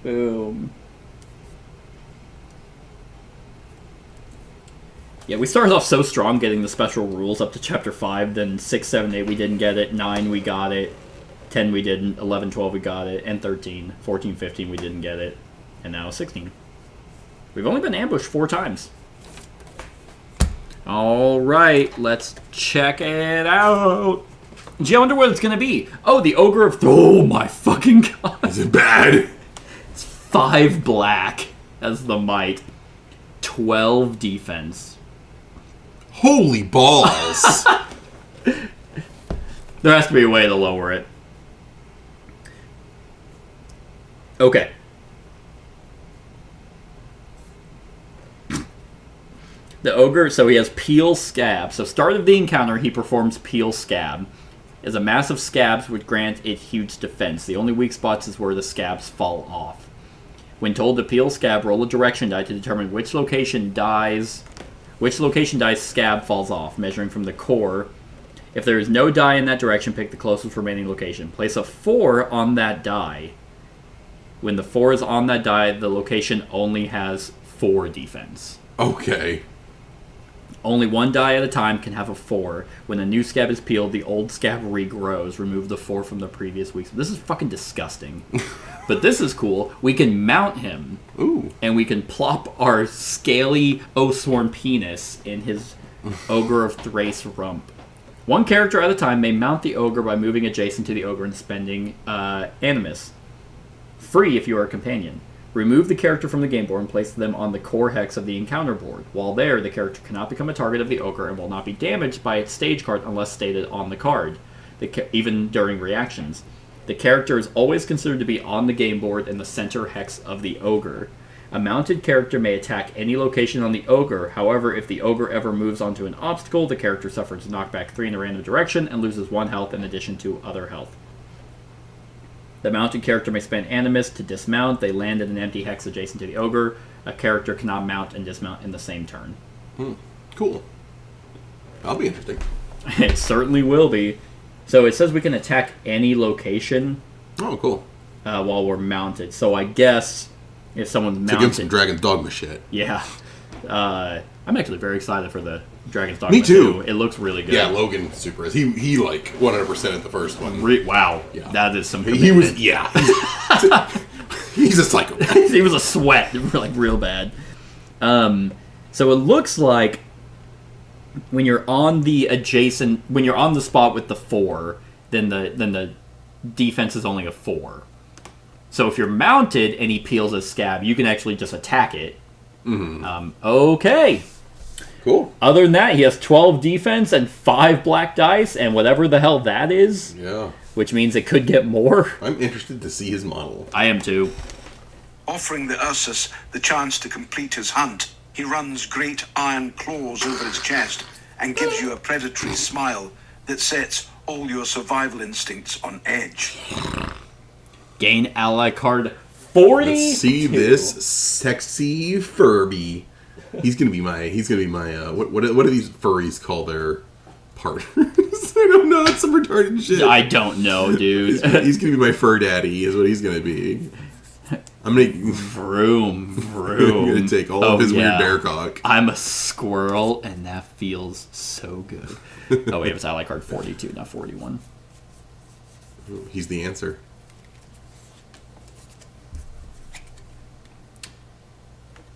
Boom. Yeah, we started off so strong getting the special rules up to chapter 5, then 6, 7, 8 we didn't get it, 9 we got it, 10 we didn't, 11, 12 we got it, and 13, 14, 15 we didn't get it, and now 16. We've only been ambushed 4 times. Alright, let's check it out. Gee, I wonder what it's gonna be. Oh, the Ogre of... Oh my fucking god. Is it bad? It's 5 black as the might. 12 defense. Holy balls. There has to be a way to lower it. Okay. The ogre, so he has Peel Scab. So start of the encounter, he performs Peel Scab. As a mass of scabs would grant it huge defense. The only weak spots is where the scabs fall off. When told to Peel Scab, roll a direction die to determine which location dies scab falls off, measuring from the core. If there is no die in that direction, pick the closest remaining location. Place a 4 on that die. When the 4 is on that die, the location only has 4 defense. Okay. Only one die at a time can have a 4. When a new scab is peeled, the old scab regrows. Remove the 4 from the previous week. This is fucking disgusting. But this is cool. We can mount him. Ooh. And we can plop our scaly Oathsworn penis in his Ogre of Thrace rump. One character at a time may mount the ogre by moving adjacent to the ogre and spending Animus. Free if you are a companion. Remove the character from the game board and place them on the core hex of the encounter board. While there, the character cannot become a target of the ogre and will not be damaged by its stage card unless stated on the card, even during reactions. The character is always considered to be on the game board in the center hex of the ogre. A mounted character may attack any location on the ogre. However, if the ogre ever moves onto an obstacle, the character suffers knockback 3 in a random direction and loses 1 health in addition to other health. The mounted character may spend Animus to dismount. They land in an empty hex adjacent to the ogre. A character cannot mount and dismount in the same turn. Cool. That'll be interesting. It certainly will be. So it says we can attack any location Oh, cool. while we're mounted. So I guess if someone's To give him mounted... some Dragon's Dogma shit. Yeah. I'm actually very excited for the Dragon's Dogma. Me too. It looks really good. Yeah, Logan super is. He like 100% at the first one. Wow. Yeah. That is some He was, commitment. yeah. He's a psychopath. He was a sweat, like real bad. So it looks like when you're on the spot with the 4, then the defense is only a 4. So if you're mounted and he peels a scab, you can actually just attack it. Mm-hmm. Okay. Cool. Other than that, he has 12 defense and 5 black dice, and whatever the hell that is. Yeah. Which means it could get more. I'm interested to see his model. I am too. Offering the Ursus the chance to complete his hunt, he runs great iron claws over his chest and gives you a predatory smile that sets all your survival instincts on edge. Gain ally card 40. Let's see this sexy Furby. He's gonna be my what are these furries call their partners? I don't know. It's some retarded shit. I don't know, dude. He's gonna be my fur daddy. Is what he's gonna be. I'm gonna Vroom. I'm gonna take all of his weird bear cock. I'm a squirrel, and that feels so good. Oh wait, it was ally card 42, not 41. He's the answer.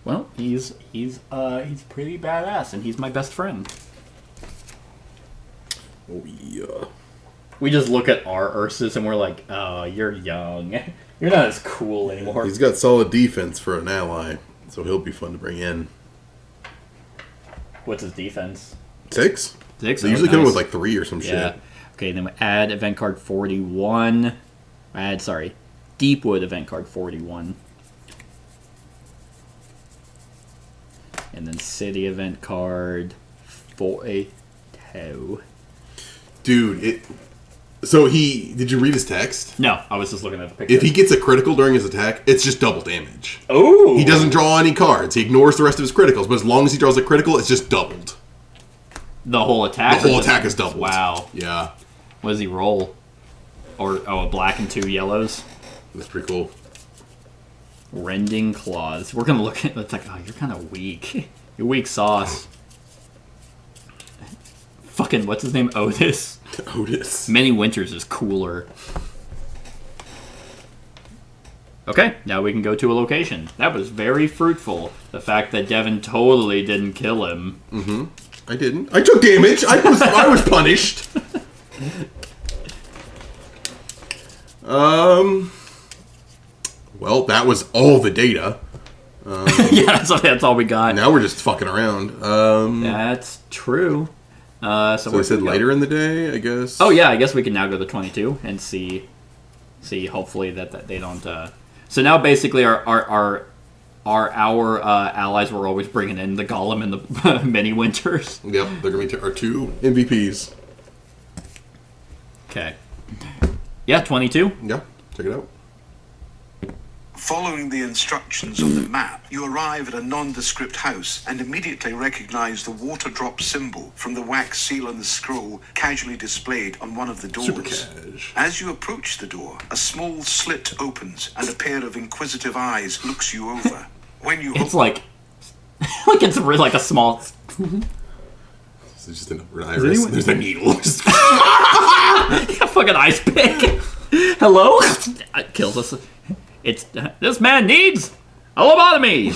Well, he's pretty badass, and he's my best friend. Oh yeah. We just look at our Ursus and we're like, oh, you're young. You're not as cool anymore. He's got solid defense for an ally, so he'll be fun to bring in. What's his defense? 6? 6? They usually come in with like 3 or some Yeah. shit. Okay, then we add event card 41. Deepwood event card 41. And then city event card 42. Dude, so did you read his text? No, I was just looking at the picture. If he gets a critical during his attack, it's just double damage. Oh! He doesn't draw any cards. He ignores the rest of his criticals, but as long as he draws a critical, it's just doubled. The whole attack? The whole attack is doubled. Wow. Yeah. What does he roll? A black and 2 yellows? That's pretty cool. Rending Claws. We're gonna look at it's like, oh, you're kind of weak. You're weak sauce. Fucking, what's his name? Otis. Otis. Many Winters is cooler. Okay, now we can go to a location. That was very fruitful. The fact that Devin totally didn't kill him. Mm-hmm. I didn't. I took damage. I was punished. Well, that was all the data. Yeah, that's all we got. Now we're just fucking around. That's true. So I said later in the day, I guess. Oh yeah, I guess we can now go to 22 and see hopefully that they don't So now basically our allies were always bringing in the Golem and the many winters. Yep, they're going to be our 2 MVPs. Okay. Yeah, 22. Yeah, check it out. Following the instructions on the map, you arrive at a nondescript house and immediately recognize the water drop symbol from the wax seal on the scroll casually displayed on one of the doors. Super cash. As you approach the door, a small slit opens and a pair of inquisitive eyes looks you over. When you It's like it's really like a small. It's just an iris. There's a needle. A fucking ice pick. Hello? It kills us. It's this man needs a lobotomy.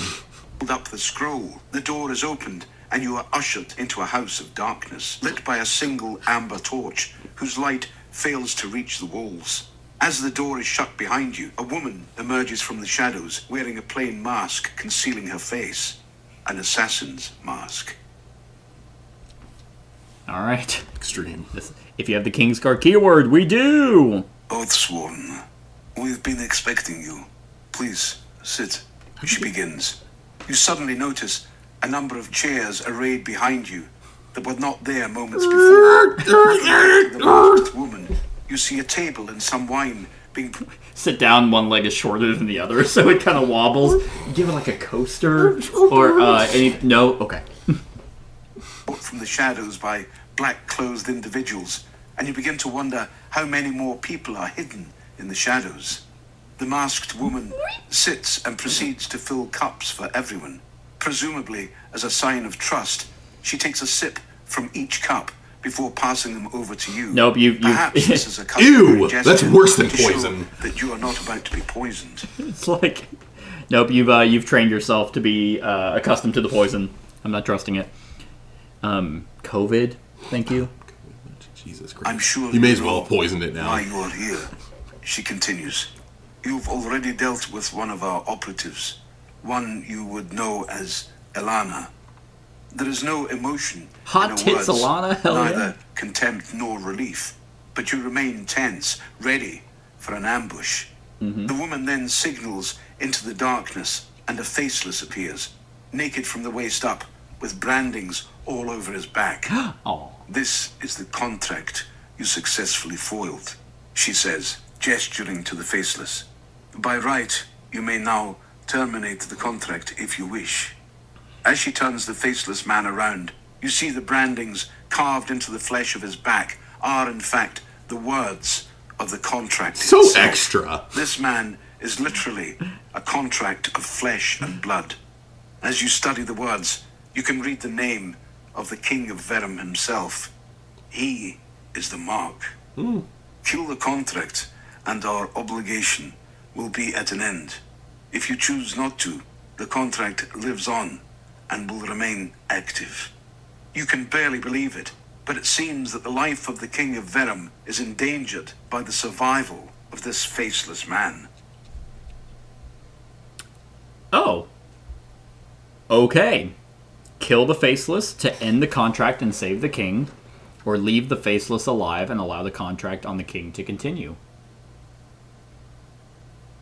hold up the scroll, the door is opened, and you are ushered into a house of darkness, lit by a single amber torch, whose light fails to reach the walls. As the door is shut behind you, a woman emerges from the shadows, wearing a plain mask concealing her face. An assassin's mask. All right. Extreme. If you have the Kingsguard keyword, we do. Oathsworn, we've been expecting you. Please, sit. She begins. You suddenly notice a number of chairs arrayed behind you that were not there moments before. The masked woman, you see a table and some wine being... Sit down, one leg is shorter than the other, so it kind of wobbles. Give it like a coaster or any... No? Okay. brought from the shadows by black-clothed individuals, and you begin to wonder how many more people are hidden in the shadows. The masked woman sits and proceeds to fill cups for everyone. Presumably, as a sign of trust, she takes a sip from each cup before passing them over to you. Nope, you Perhaps this is a customary Ew! gesture That's worse than to show poison. that you are not about to be poisoned. It's like... Nope, you've trained yourself to be accustomed to the poison. I'm not trusting it. COVID, thank you. Jesus Christ. I'm sure you may as know well have poisoned it now. why you are here. She continues. You've already dealt with one of our operatives, one you would know as Elana. There is no emotion Hot in her tits, words, Elana? Hell neither yeah. contempt nor relief, but you remain tense, ready for an ambush. Mm-hmm. The woman then signals into the darkness, and a faceless appears, naked from the waist up, with brandings all over his back. Oh. This is the contract you successfully foiled, she says, gesturing to the faceless. By right, you may now terminate the contract if you wish. As she turns the faceless man around, you see the brandings carved into the flesh of his back are in fact the words of the contract So itself. extra. This man is literally a contract of flesh and blood. As you study the words, you can read the name of the King of Verum himself. He is the mark. Kill the contract, and our obligation will be at an end. If you choose not to, the contract lives on and will remain active. You can barely believe it, but it seems that the life of the King of Verum is endangered by the survival of this faceless man. Oh. Okay. Kill the faceless to end the contract and save the king, or leave the faceless alive and allow the contract on the king to continue.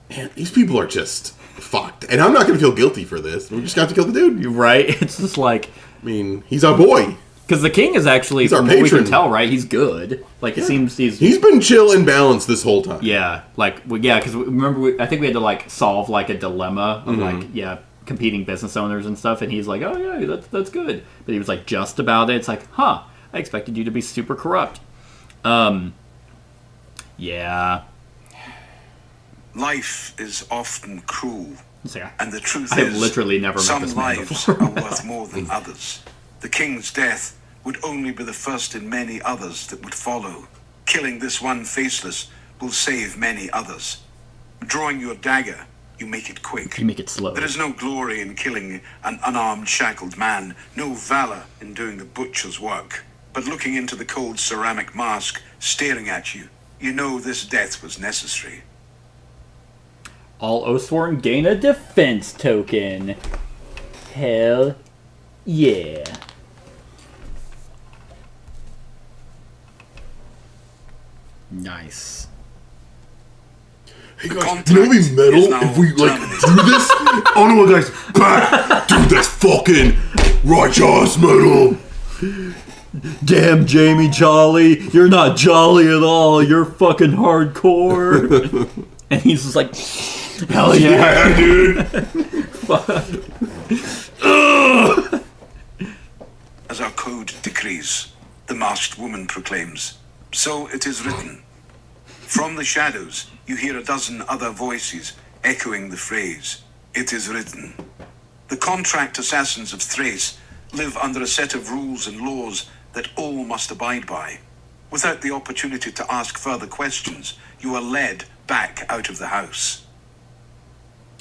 Man, these people are just fucked. And I'm not going to feel guilty for this. We just got to kill the dude. You're right? It's just like... I mean, he's our boy. Because the king is actually, He's our from what we can patron. tell, right? He's good. Like, it seems He's been chill and balanced this whole time. Yeah, like, yeah, because remember, I think we had to, like, solve, like, a dilemma of, like, yeah, competing business owners and stuff, and he's like, oh, yeah, that's good. But he was, like, just about it. It's like, huh, I expected you to be super corrupt. Yeah. Life is often cruel, It's like, and the truth I have is, literally never met some this man lives before. are worth more than others. The king's death would only be the first in many others that would follow. Killing this one faceless will save many others. Drawing your dagger, you make it quick. You make it slow. There is no glory in killing an unarmed, shackled man, no valor in doing the butcher's work. But looking into the cold ceramic mask staring at you, you know this death was necessary. All Oathsworn gain a defense token. Hell yeah. Nice. Hey guys, you know it'd be metal if we like do this? Oh no, guys, back! Dude, that's fucking righteous metal. Damn, Jamie Jolly, you're not jolly at all. You're fucking hardcore. And he's just like, hell yeah, dude. As our code decrees, the masked woman proclaims, so it is written. From the shadows, you hear a dozen other voices echoing the phrase, it is written. The contract assassins of Thrace live under a set of rules and laws that all must abide by. Without the opportunity to ask further questions, you are led back out of the house.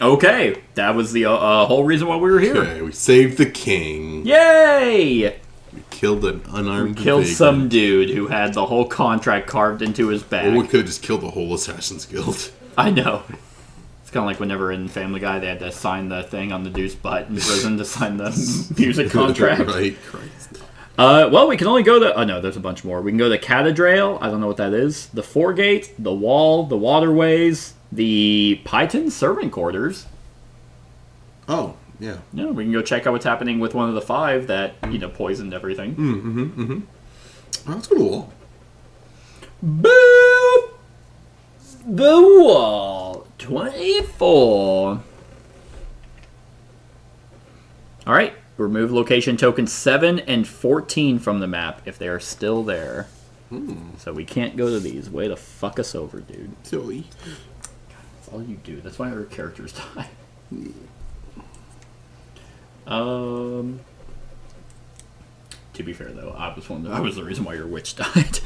Okay, that was the whole reason why we were here. Okay, we saved the king. Yay! We killed an unarmed Killed vagrant. some dude who had the whole contract carved into his back. Or we could have just killed the whole Assassin's Guild. I know. It's kind of like whenever in Family Guy they had to sign the thing on the dude's butt in prison to sign the music contract. Right, Christ. Well, we can only go to... Oh, no, there's a bunch more. We can go to Cathedral. I don't know what that is. The Foregate, the Wall, the Waterways, the Python Servant Quarters. Oh, yeah. Yeah, we can go check out what's happening with one of the 5 that, poisoned everything. Oh, let's go to the wall. Boop! The Wall. 24. Alright. Remove location tokens 7 and 14 from the map if they are still there. So we can't go to these. Way to fuck us over, dude. Silly. That's all you do. That's why our characters die. To be fair, though, I was the reason why your witch died.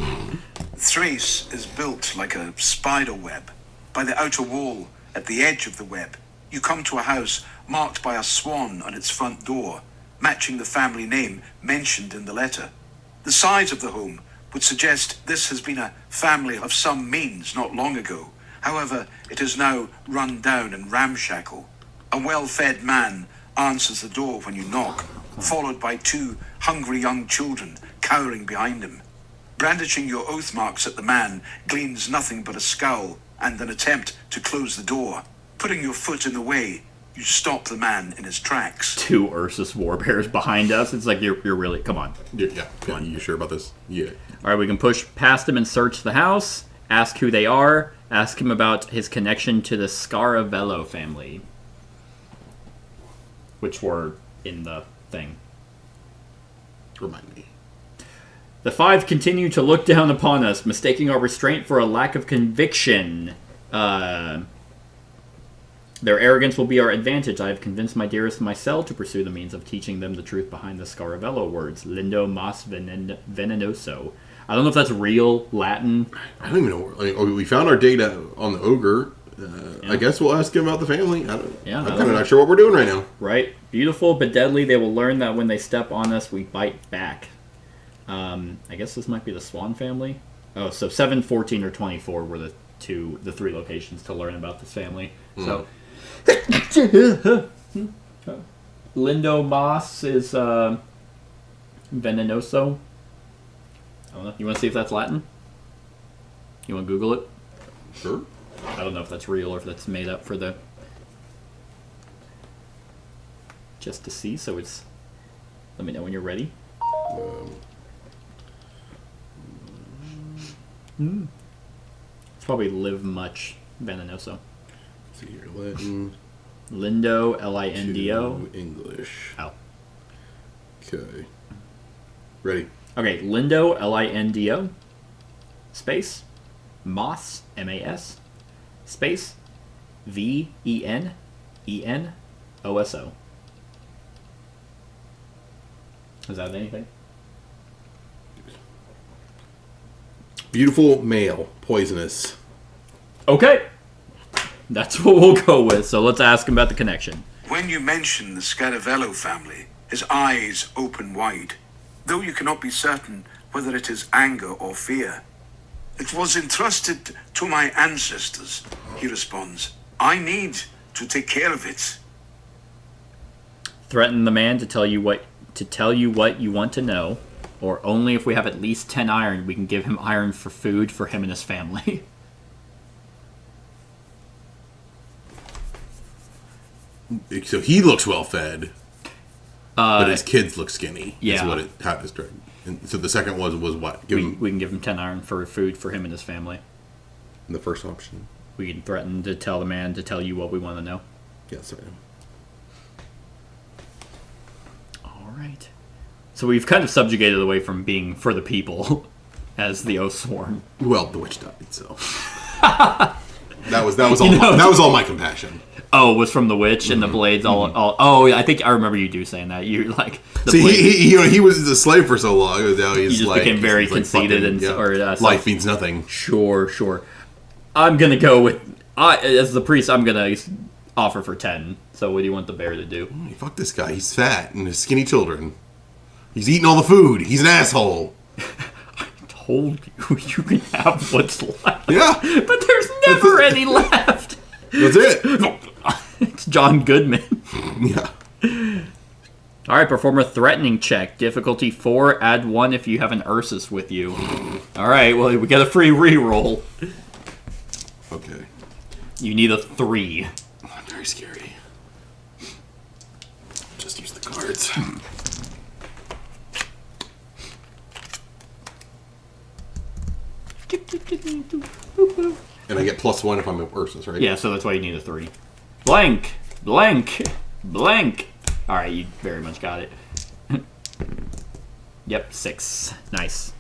Thrace is built like a spider web. By the outer wall, at the edge of the web, you come to a house marked by a swan on its front door, matching the family name mentioned in the letter. The size of the home would suggest this has been a family of some means not long ago. However, it is now run down and ramshackle. A well-fed man answers the door when you knock, followed by 2 hungry young children cowering behind him. Brandishing your oath marks at the man gleans nothing but a scowl and an attempt to close the door. Putting your foot in the way, you stop the man in his tracks. 2 Ursus warbears behind us. It's like, you're really... Come on. Yeah. Come on, you sure about this? Yeah. Alright, we can push past him and search the house. Ask who they are. Ask him about his connection to the Scaravello family. Which were in the thing. Remind me. The 5 continue to look down upon us, mistaking our restraint for a lack of conviction. Their arrogance will be our advantage. I have convinced my dearest Mycel to pursue the means of teaching them the truth behind the Scaravello words. Lindo mas venenoso. I don't know if that's real Latin. I don't even know. Like, we found our data on the ogre. I guess we'll ask him about the family. I'm kind of not sure what we're doing right now. Right. Beautiful but deadly. They will learn that when they step on us, we bite back. I guess this might be the Swan family. Oh, so 7, 14, or 24 were the 3 locations to learn about this family. So, Lindo Mas is venenoso. I don't know. You want to see if that's Latin? You want to Google it? Sure. I don't know if that's real or if that's made up for the... Just to see, so it's... Let me know when you're ready. It's probably live much venenoso. Let's see here. Latin. Lindo, Lindo. To English. Oh. Okay. Ready. Okay, Lindo, Lindo. Space. Mas, M-A-S. Space. V-E-N-E-N-O-S-O. Is that anything? Beautiful male. Poisonous. Okay. That's what we'll go with. So let's ask him about the connection. When you mention the Scaravello family, his eyes open wide, though you cannot be certain whether it is anger or fear. It was entrusted to my ancestors, he responds. I need to take care of it. Threaten the man to tell you what you want to know, or only if we have at least 10 iron, we can give him iron for food for him and his family. So he looks well fed, but his kids look skinny. Yeah. Is what it how it's described. And so the second was what? Give him We can give him 10 iron for food for him and his family. the first option. We can threaten to tell the man to tell you what we want to know. Yes, I am. All right. So we've kind of subjugated away from being for the people as the Oathsworn. Well, the witch died, so that was all my compassion. Oh, it was from the witch and the blades all. Oh, I think I remember you do saying that. You like the See, blade- he was a slave for so long. Now he's He just like, became very he's like conceited fucking, and life means nothing. Sure. I'm gonna go with as the priest. I'm gonna offer for 10. So what do you want the bear to do? Hey, fuck this guy. He's fat and has skinny children. He's eating all the food. He's an asshole. Told you you can have what's left. Yeah, But there's never any left. that's it. It's John Goodman. Yeah. All right, perform a threatening check. Difficulty 4. Add 1 if you have an Ursus with you. All right, well, we got a free reroll. Okay. You need a 3. Oh, very scary. Just use the cards. And I get +1 if I'm a Ursus, right? Yeah, so that's why you need a 3. Blank. All right, you very much got it. Yep, 6. Nice.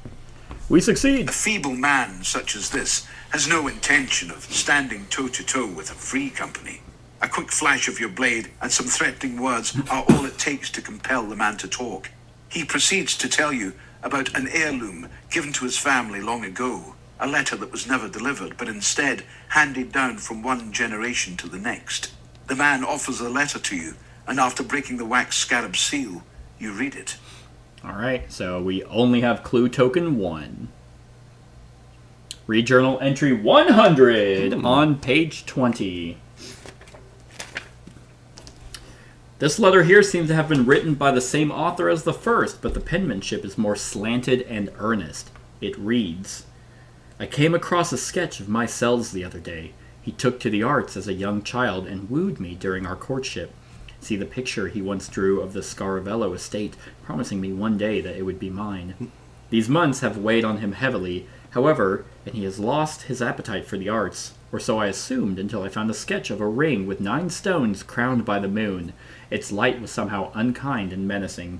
We succeed. A feeble man such as this has no intention of standing toe-to-toe with a free company. A quick flash of your blade and some threatening words are all it takes to compel the man to talk. He proceeds to tell you about an heirloom given to his family long ago, a letter that was never delivered, but instead handed down from one generation to the next. The man offers the letter to you, and after breaking the wax scarab seal, you read it. All right, so we only have clue token 1. Read journal entry 100 on page 20. This letter here seems to have been written by the same author as the first, but the penmanship is more slanted and earnest. It reads, I came across a sketch of my cells the other day. He took to the arts as a young child and wooed me during our courtship. See the picture he once drew of the Scaravello estate, promising me one day that it would be mine. These months have weighed on him heavily, however, and he has lost his appetite for the arts, or so I assumed until I found a sketch of a ring with 9 stones crowned by the moon. Its light was somehow unkind and menacing.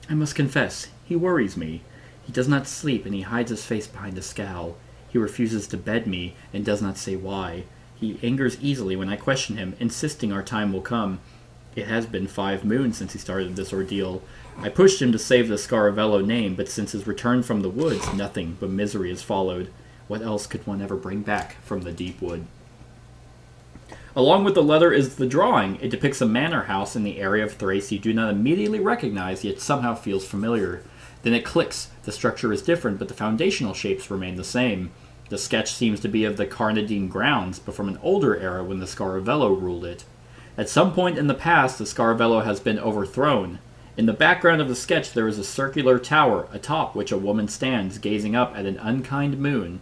I must confess, he worries me. He does not sleep, and he hides his face behind a scowl. He refuses to bed me, and does not say why. He angers easily when I question him, insisting our time will come. It has been 5 moons since he started this ordeal. I pushed him to save the Scaravello name, but since his return from the woods, nothing but misery has followed. What else could one ever bring back from the Deepwood? Along with the letter is the drawing. It depicts a manor house in the area of Thrace you do not immediately recognize, yet somehow feels familiar. Then it clicks. The structure is different, but the foundational shapes remain the same. The sketch seems to be of the Carnadine grounds, but from an older era when the Scaravello ruled it. At some point in the past, the Scaravello has been overthrown. In the background of the sketch there is a circular tower, atop which a woman stands, gazing up at an unkind moon.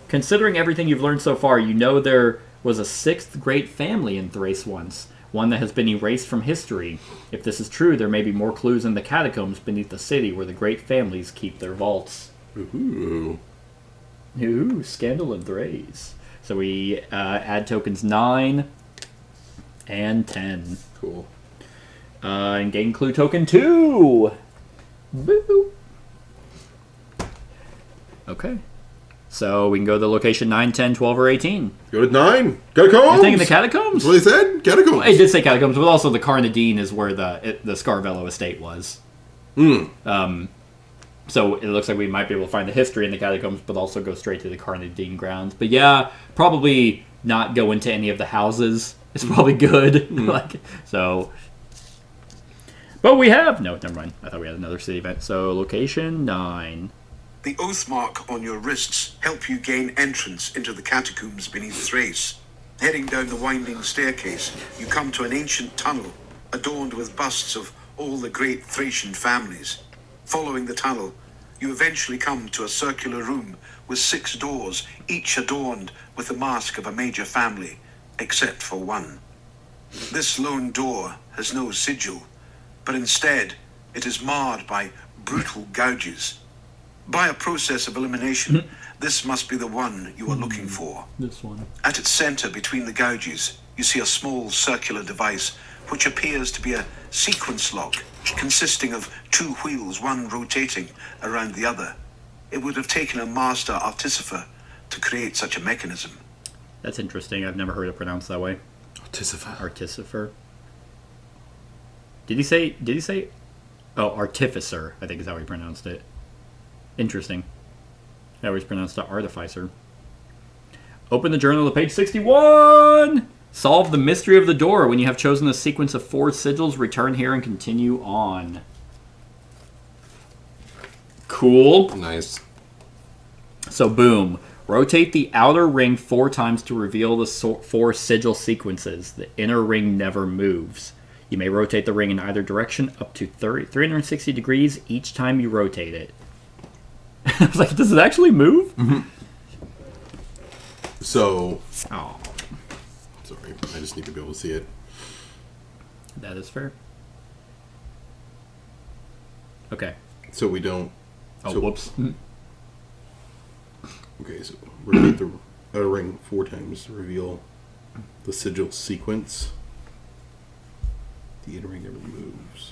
Considering everything you've learned so far, you know there was a 6th great family in Thrace once, one that has been erased from history. If this is true, there may be more clues in the catacombs beneath the city where the great families keep their vaults. Ooh. Ooh, scandal in Thrace. So we add tokens 9 and 10. Cool. And gain clue token 2. Boo. Okay. So we can go to the location 9, 10, 12, or 18. Go to 9. Catacombs. You're thinking the catacombs? That's what he said. Catacombs. It did say catacombs, but also the Carnadine is where the Scaravello estate was. So it looks like we might be able to find the history in the catacombs, but also go straight to the Carnadine grounds. But yeah, probably not go into any of the houses. It's probably good. But we have... No, never mind. I thought we had another city event. So location 9. The oath mark on your wrists help you gain entrance into the catacombs beneath Thrace. Heading down the winding staircase, you come to an ancient tunnel adorned with busts of all the great Thracian families. Following the tunnel, you eventually come to a circular room with 6 doors, each adorned with the mask of a major family, except for one. This lone door has no sigil, but instead it is marred by brutal gouges. By a process of elimination, this must be the one you are looking for. This one. At its center between the gouges, you see a small circular device which appears to be a sequence lock consisting of 2 wheels, one rotating around the other. It would have taken a master artificer to create such a mechanism. That's interesting. I've never heard it pronounced that way. Artificer. Did he say? Oh, artificer. I think is how he pronounced it. Interesting. I always pronounced it artificer. Open the journal to page 61. Solve the mystery of the door. When you have chosen a sequence of 4 sigils, return here and continue on. Cool. Nice. So, boom. Rotate the outer ring 4 times to reveal the 4 sigil sequences. The inner ring never moves. You may rotate the ring in either direction up to 360 degrees each time you rotate it. I was like, does it actually move? Mm-hmm. So... Oh, Sorry, I just need to be able to see it. that is fair. Okay. So we don't... Oh, so, whoops. Okay, so rotate the outer ring 4 times to reveal the sigil sequence. The inner ring never moves.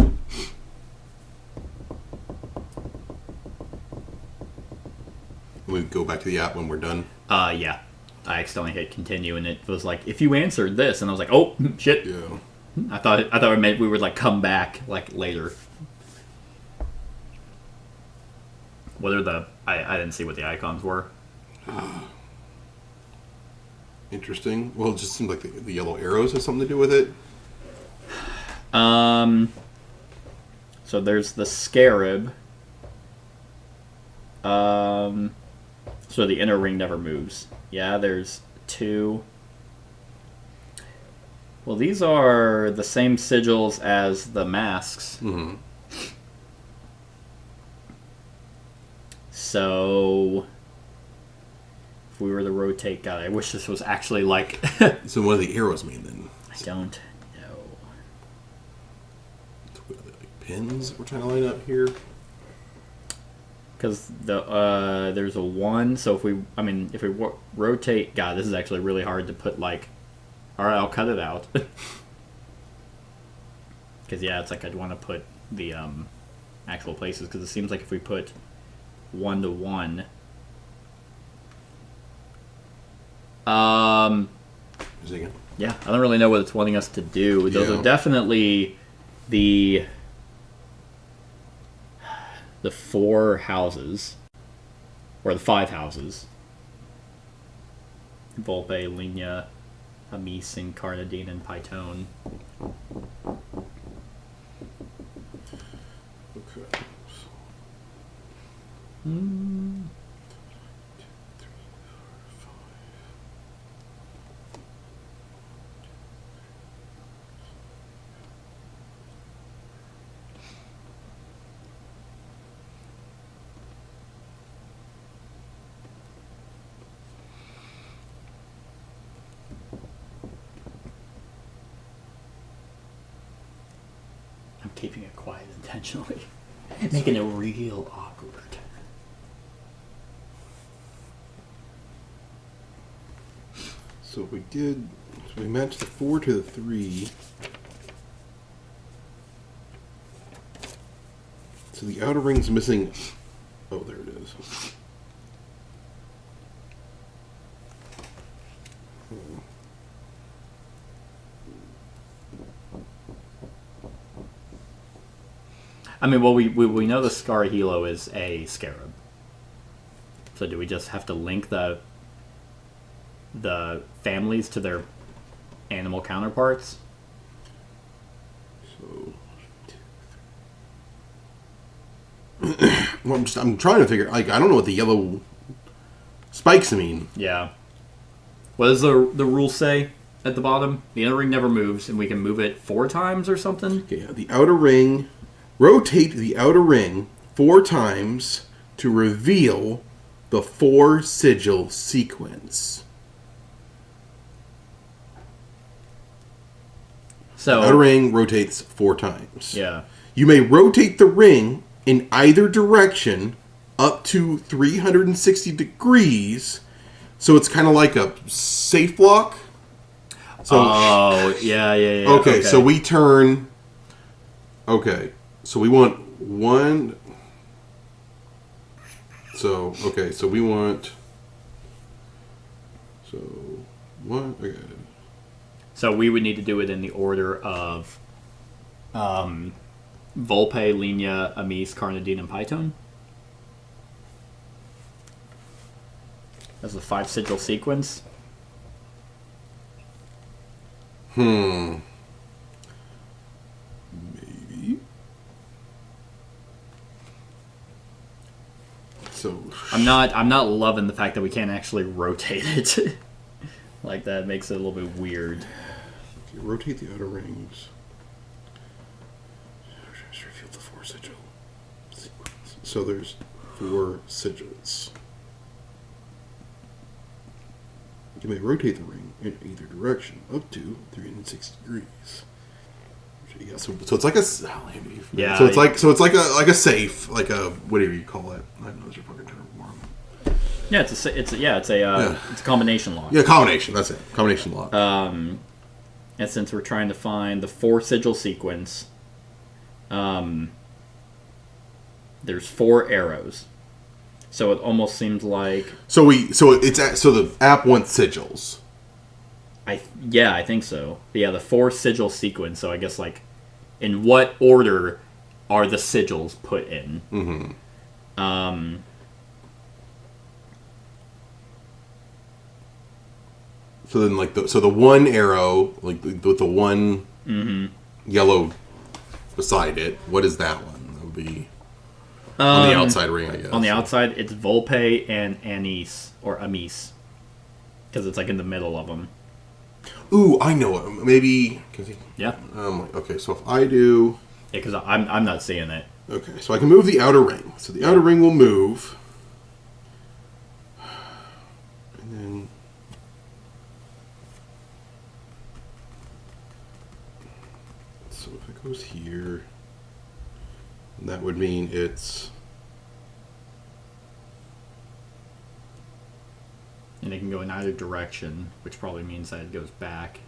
We go back to the app when we're done. Yeah. I accidentally hit continue, and it was like, if you answered this, and I was like, oh, shit. Yeah. I thought it meant we would like come back like later. What are the... I didn't see what the icons were. Interesting. Well, it just seems like the yellow arrows have something to do with it. So there's the scarab. So the inner ring never moves. Yeah, there's 2. Well, these are the same sigils as the masks. Mm-hmm. So if we were to rotate... God, I wish this was actually like... So what do the arrows mean then? I don't know. What are they, like pins we're trying to line up here? Because there's a 1, so if we rotate... God, this is actually really hard to put, like... Alright, I'll cut it out. Because, yeah, it's like I'd want to put the actual places, because it seems like if we put 1 to 1... Yeah, I don't really know what it's wanting us to do. Those are definitely the 4 houses. Or the 5 houses. Volpe, Linia, Amis, and Carnadine, and Python. Okay. I'm keeping it quiet intentionally. Making it real awkward. So we did... So we matched the 4 to the 3. So the outer ring's missing... Oh, there it is. I mean, well, we know the Scar Hilo is a scarab. So do we just have to link the families to their animal counterparts? So... Well, I'm trying to figure... Like, I don't know what the yellow spikes mean. Yeah. What does the rule say at the bottom? The inner ring never moves, and we can move it 4 times or something? Okay, the outer ring... Rotate the outer ring 4 times to reveal the 4 sigil sequence. So outer ring rotates 4 times. yeah. You may rotate the ring in either direction up to 360 degrees. So it's kind of like a safe block. So, Oh, yeah. okay, so we turn... Okay, so we want one... So, okay, so we want... So, one... Okay. So we would need to do it in the order of Volpe, Linia, Amis, Carnadine, and Python. That's the 5 sigil sequence. Maybe. So I'm not loving the fact that we can't actually rotate it. Like that makes it a little bit weird. okay, rotate the outer rings. Just reveal the 4 sigil sequence. So there's 4 sigils. You may rotate the ring in either direction up to 360 degrees. Yeah, so it's like a Yeah, So it's like a safe, like a whatever you call it. I don't know what's your fucking term for it. Yeah, it's a combination lock. Yeah, combination. That's it. Combination lock. And since we're trying to find the 4 sigil sequence, there's 4 arrows. So it almost seems like so the app wants sigils. I think so. But yeah, the 4 sigil sequence. So I guess like, in what order are the sigils put in? Mm-hmm. So then, like the one arrow, like with the one yellow beside it. What is that one? That would be on the outside ring, I guess. On the outside, it's Volpe and Anis or Amis, because it's like in the middle of them. Ooh, I know it. Maybe. Yeah. Okay, so if I do. Yeah, because I'm not seeing it. Okay, so I can move the outer ring. So the outer ring will move. And then... So if it goes here, that would mean it's... And it can go in either direction, which probably means that it goes back.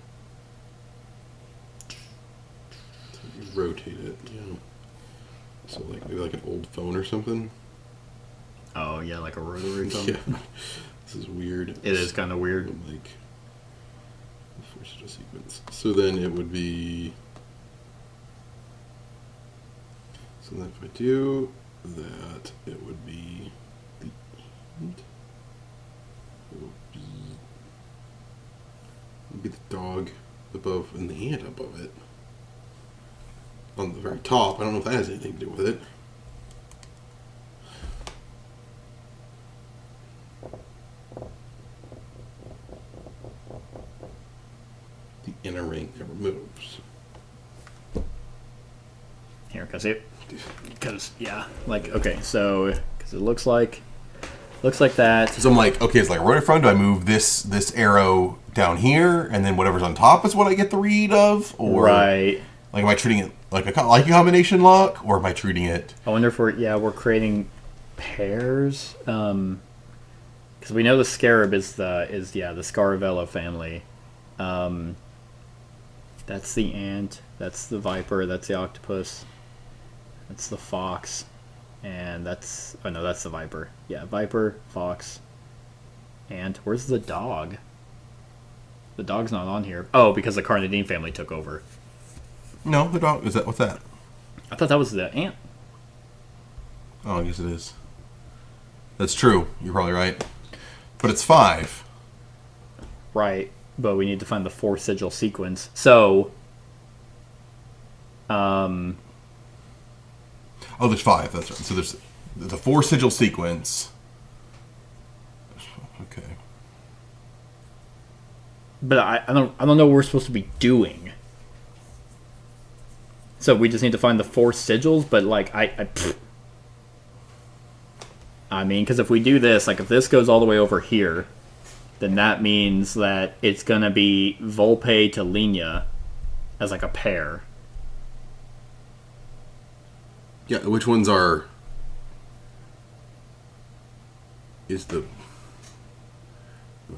So you rotate it, yeah. So like maybe like an old phone or something. Oh yeah, like a rotary phone. Yeah, this is weird. It is kind of weird. Like force it a sequence. So then it would be. So then if I do that, it would be the end. It would be the dog above and the ant above it. On the very top. I don't know if that has anything to do with it. The inner ring never moves. Here, because yeah, like okay, so because it looks like that. So I'm like, okay, it's like right in front. Do I move this arrow down here, and then whatever's on top is what I get the read of, or Right. Like, am I treating it like a combination lock, or am I treating it? I wonder if we're creating pairs. Because we know the scarab is the Scaravello family. That's the ant. That's the viper. That's the octopus. That's the fox, and that's the viper. Yeah, viper, fox, ant. Where's the dog? The dog's not on here. Oh, because the Carnadine family took over. No, the dog. What's that? I thought that was the ant. Oh, I guess it is. That's true. You're probably right. But it's 5. Right, but we need to find the 4 sigil sequence. So, oh, there's 5. That's right. So there's a 4 sigil sequence. Okay. but I don't know what we're supposed to be doing. So we just need to find the 4 sigils, but like I mean, because if we do this, like if this goes all the way over here, then that means that it's gonna be Volpe to Linia, as like a pair. Yeah, which ones are... Is the...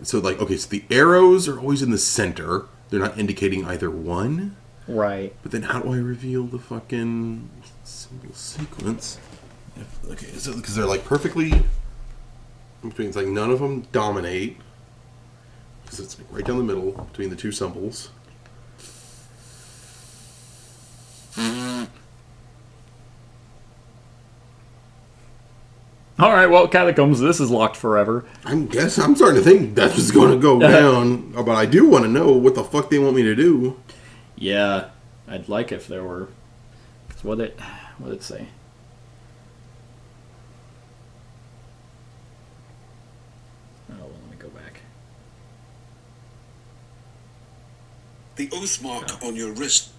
So, like, okay, so the arrows are always in the center. They're not indicating either one. Right. But then how do I reveal the fucking symbol sequence? Okay, so because they're, like, perfectly... in between. It's like none of them dominate. Because it's like right down the middle between the two symbols. All right, well, Catacombs, this is locked forever. I'm starting to think that's what's going to go down. But I do want to know what the fuck they want me to do. Yeah, I'd like if there were... what did it say? Oh, well, let me go back. The oath mark on your wrist.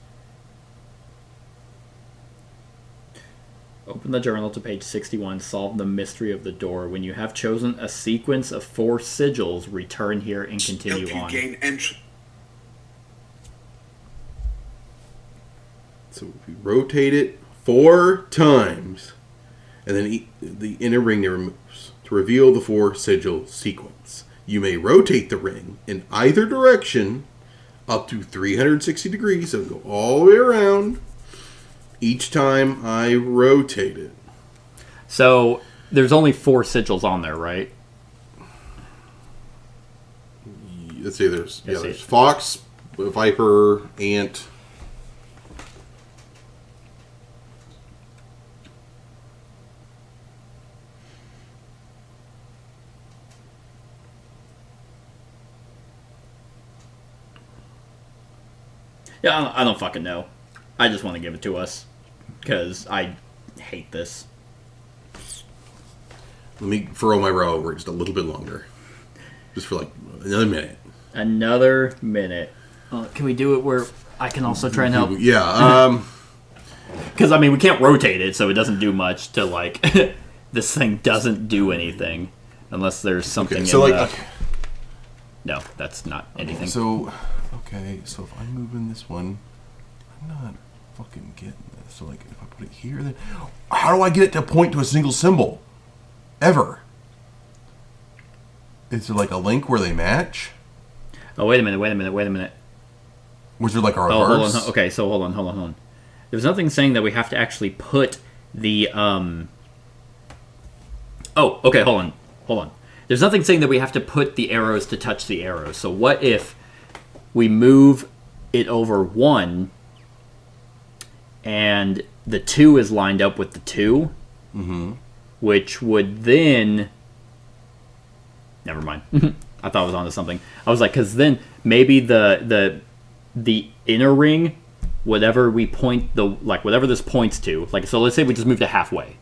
Open the journal to page 61. Solve the mystery of the door. When you have chosen a sequence of 4 sigils, return here and continue Help you on. gain entry. So if we rotate it 4 times, and then the inner ring it removes to reveal the 4 sigil sequence. You may rotate the ring in either direction up to 360 degrees, so go all the way around each time I rotate it. So there's only 4 sigils on there, right? Let's see, there's fox, viper, ant. Yeah, I don't fucking know. I just want to give it to us. Because I hate this. Let me furrow my brow over just a little bit longer. Just for like another minute. Another minute. Can we do it where I can also try and help? Yeah, Because, I mean, we can't rotate it, so it doesn't do much to, like... this thing doesn't do anything. Unless there's something okay, so in like, the... No, that's not anything. So, okay, so if I move in this one, I'm not fucking getting this. So, like, if I put it here, then how do I get it to point to a single symbol? Ever? Is there like a link where they match? Oh, wait a minute. Was there like a Oh, reverse? hold on. Okay, so hold on. There's nothing saying that we have to actually put the, Oh, okay, hold on. There's nothing saying that we have to put the arrows to touch the arrows. So what if we move it over 1 and the 2 is lined up with the 2, which would then... Never mind. I thought I was onto something. I was like, because then maybe the inner ring, whatever we point whatever this points to, like, so let's say we just moved it halfway,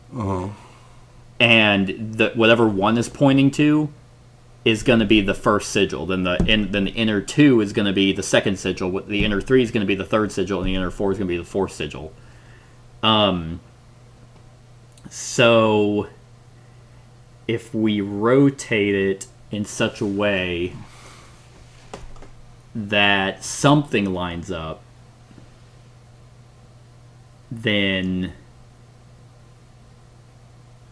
and whatever 1 is pointing to is going to be the first sigil. Then the inner 2 is going to be the second sigil. The inner 3 is going to be the third sigil, and the inner 4 is going to be the fourth sigil. So if we rotate it in such a way that something lines up, then,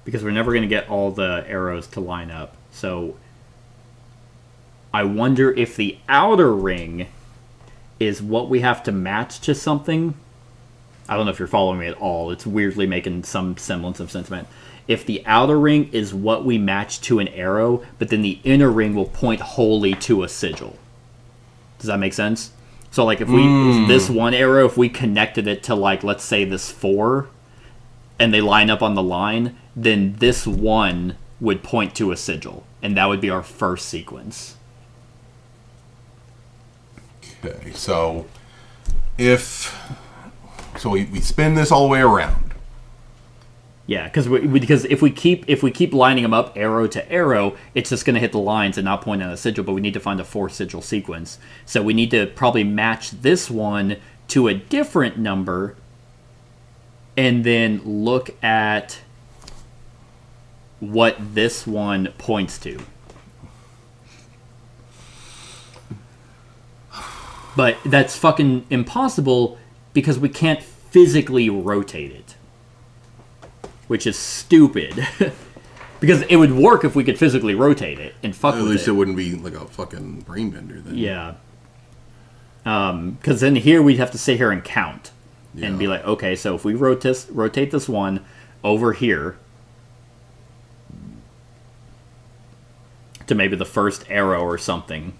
because we're never going to get all the arrows to line up, so I wonder if the outer ring is what we have to match to something. I don't know if you're following me at all. It's weirdly making some semblance of sentiment. If the outer ring is what we match to an arrow, but then the inner ring will point wholly to a sigil. Does that make sense? So, like, if this one arrow, if we connected it to, like, let's say this 4, and they line up on the line, then this 1 would point to a sigil, and that would be our first sequence. Okay, so if we spin this all the way around. Yeah, because if we keep lining them up arrow to arrow, it's just going to hit the lines and not point at a sigil. But we need to find a 4 sigil sequence, so we need to probably match this one to a different number, and then look at what this one points to. But that's fucking impossible because we can't physically rotate it. Which is stupid. Because it would work if we could physically rotate it and fuck with it. At least it wouldn't be like a fucking brain bender then. Yeah. Because then here we'd have to sit here and count. And be like, okay, so if we rotate this one over here to maybe the first arrow or something,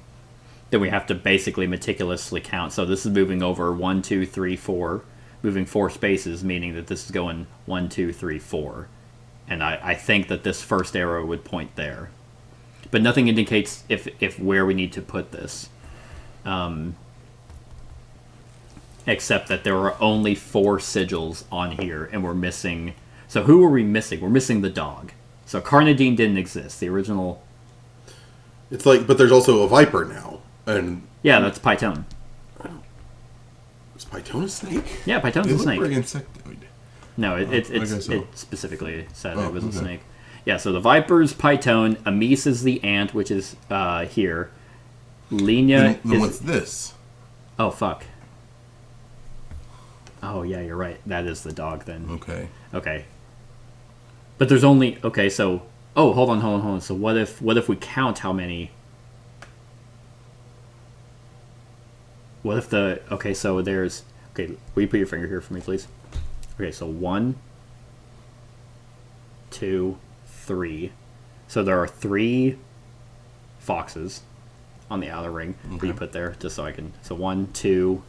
then we have to basically meticulously count. So this is moving over 1, 2, 3, 4, moving 4 spaces, meaning that this is going 1, 2, 3, 4. And I think that this first arrow would point there. But nothing indicates if where we need to put this. Except that there are only 4 sigils on here, and we're missing... So who are we missing? We're missing the dog. So Carnadine didn't exist. The original... It's like, but there's also a viper now. And Yeah, that's Python. is Python a snake? Yeah, Python's They a look snake. very insectoid. No, I guess so. it specifically said it was a okay. snake. Yeah, so the Viper's Python, Amis is the ant, which is here. Lenia Then is... what's this? Oh, fuck. Oh, yeah, you're right. That is the dog, then. Okay. Okay. But there's only... Okay, so... Oh, hold on. So what if we count how many... What if the... Okay, so there's... Okay, will you put your finger here for me, please? Okay, so 1, 2, 3. So there are 3 foxes on the outer ring that you put there, just so I can... So 1, 2...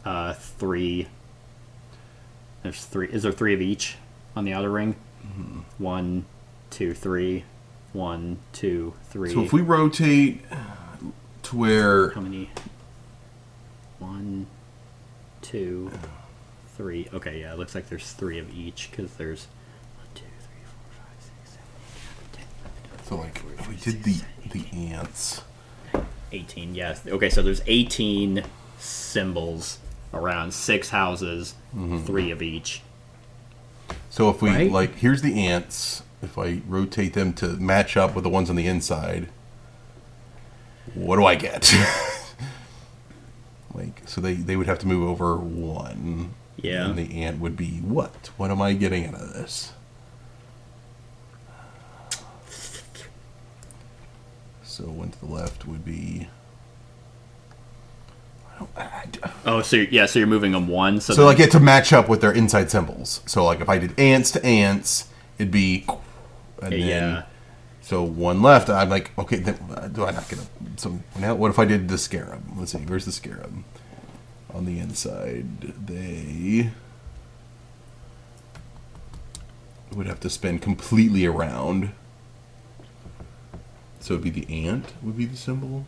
3. There's 3. Is there 3 of each on the outer ring? 1, 2, 3. 1, 2, 3. So if we rotate to where... How many? 1, 2, 3. Okay, yeah, it looks like there's 3 of each because there's 1, 2, 3, 4, 5, 6, 7, 8, 9, 10, 11, So like, 12, if we 13, did 14, 15, the ants... 18, yes. Okay, so there's 18 symbols around 6 houses, 3 of each. So if we, Right? like, here's the ants. If I rotate them to match up with the ones on the inside, what do I get? Like, so they would have to move over 1. Yeah. And the ant would be what? What am I getting out of this? So one to the left would be... Oh, so you're moving them 1. So, So I get to match up with their inside symbols. So like if I did ants to ants, it'd be... And then, yeah. So 1 left, I'm like, okay, then, do I not get a... So now what if I did the scarab? Let's see, where's the scarab? On the inside, they would have to spin completely around. So it'd be the ant would be the symbol.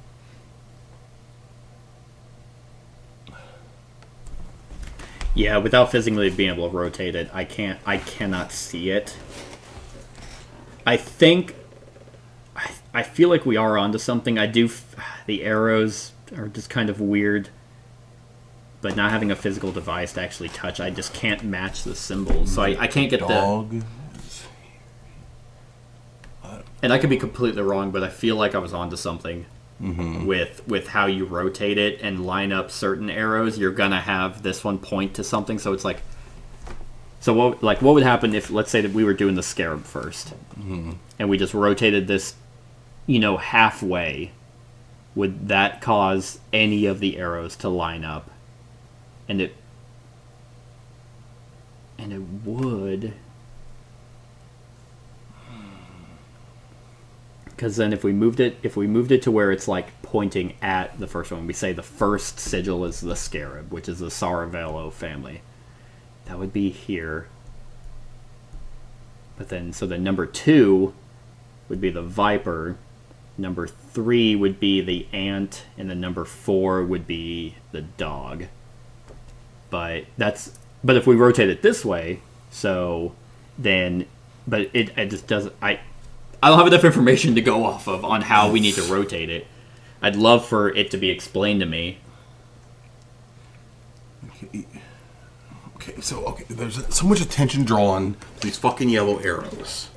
Yeah, without physically being able to rotate it, I cannot see it. I think... I feel like we are onto something. The arrows are just kind of weird. But not having a physical device to actually touch, I just can't match the symbols. So I can't get Dog. And I could be completely wrong, but I feel like I was onto something. With how you rotate it and line up certain arrows, you're gonna have this one point to something. So it's like, what would happen if, let's say that we were doing the scarab first, and we just rotated this, halfway? Would that cause any of the arrows to line up? And it would. Because then if we moved it to where it's like pointing at the first one, we say the first sigil is the scarab, which is the Saravello family. That would be here. But then, so then number 2 would be the viper. Number 3 would be the ant, and then number 4 would be the dog. But if we rotate it this way, so then, but it just doesn't. I don't have enough information to go off of on how we need to rotate it. I'd love for it to be explained to me. Okay, so there's so much attention drawn to these fucking yellow arrows.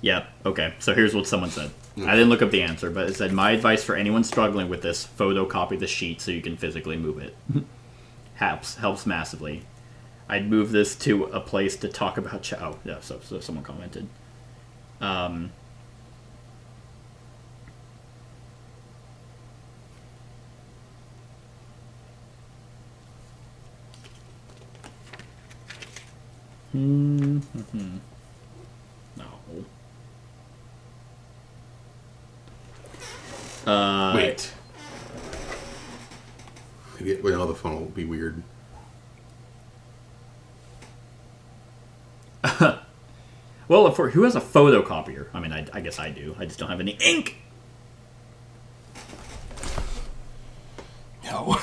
Yep. Okay. So here's what someone said. I didn't look up the answer, but it said, my advice for anyone struggling with this, photocopy the sheet so you can physically move it. Helps massively. I'd move this to a place to talk about... Oh, yeah, so someone commented. No. Wait. Wait, now the phone will be weird. Well, who has a photocopier? I mean, I guess I do. I just don't have any ink. No.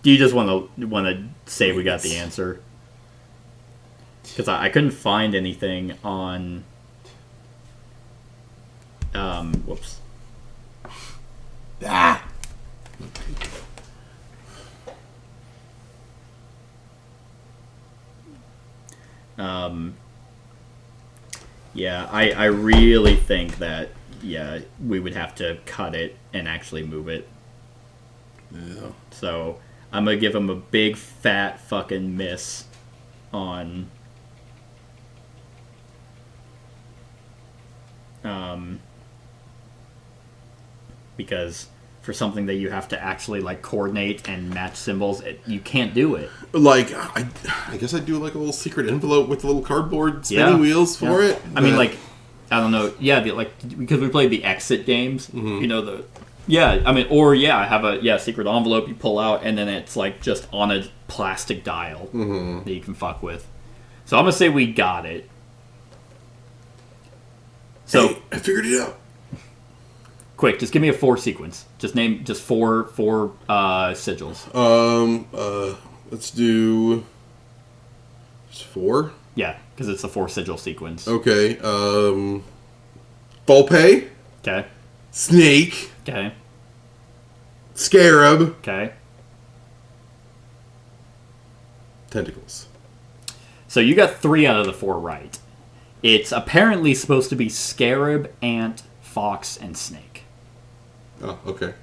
Do you just want to say we got the answer? Because I couldn't find anything on. Whoops. Ah. Yeah, I really think that, yeah, we would have to cut it and actually move it. Yeah. So I'm going to give him a big fat fucking miss on... because for something that you have to actually like coordinate and match symbols, you can't do it. Like, I guess I'd do like a little secret envelope with the little cardboard spinning wheels for it. I mean, like, I don't know. Yeah, because we played the exit games. You know, I have a secret envelope you pull out, and then it's like just on a plastic dial that you can fuck with. So I'm gonna say we got it. So hey, I figured it out. Quick, just give me a 4 sequence. Just name four sigils. Let's do just 4. Yeah, because it's a 4 sigil sequence. Okay. Volpe. Okay. Snake. Okay. Scarab. Okay. Tentacles. So you got 3 out of the 4 right. It's apparently supposed to be scarab, ant, fox, and snake. Oh, okay.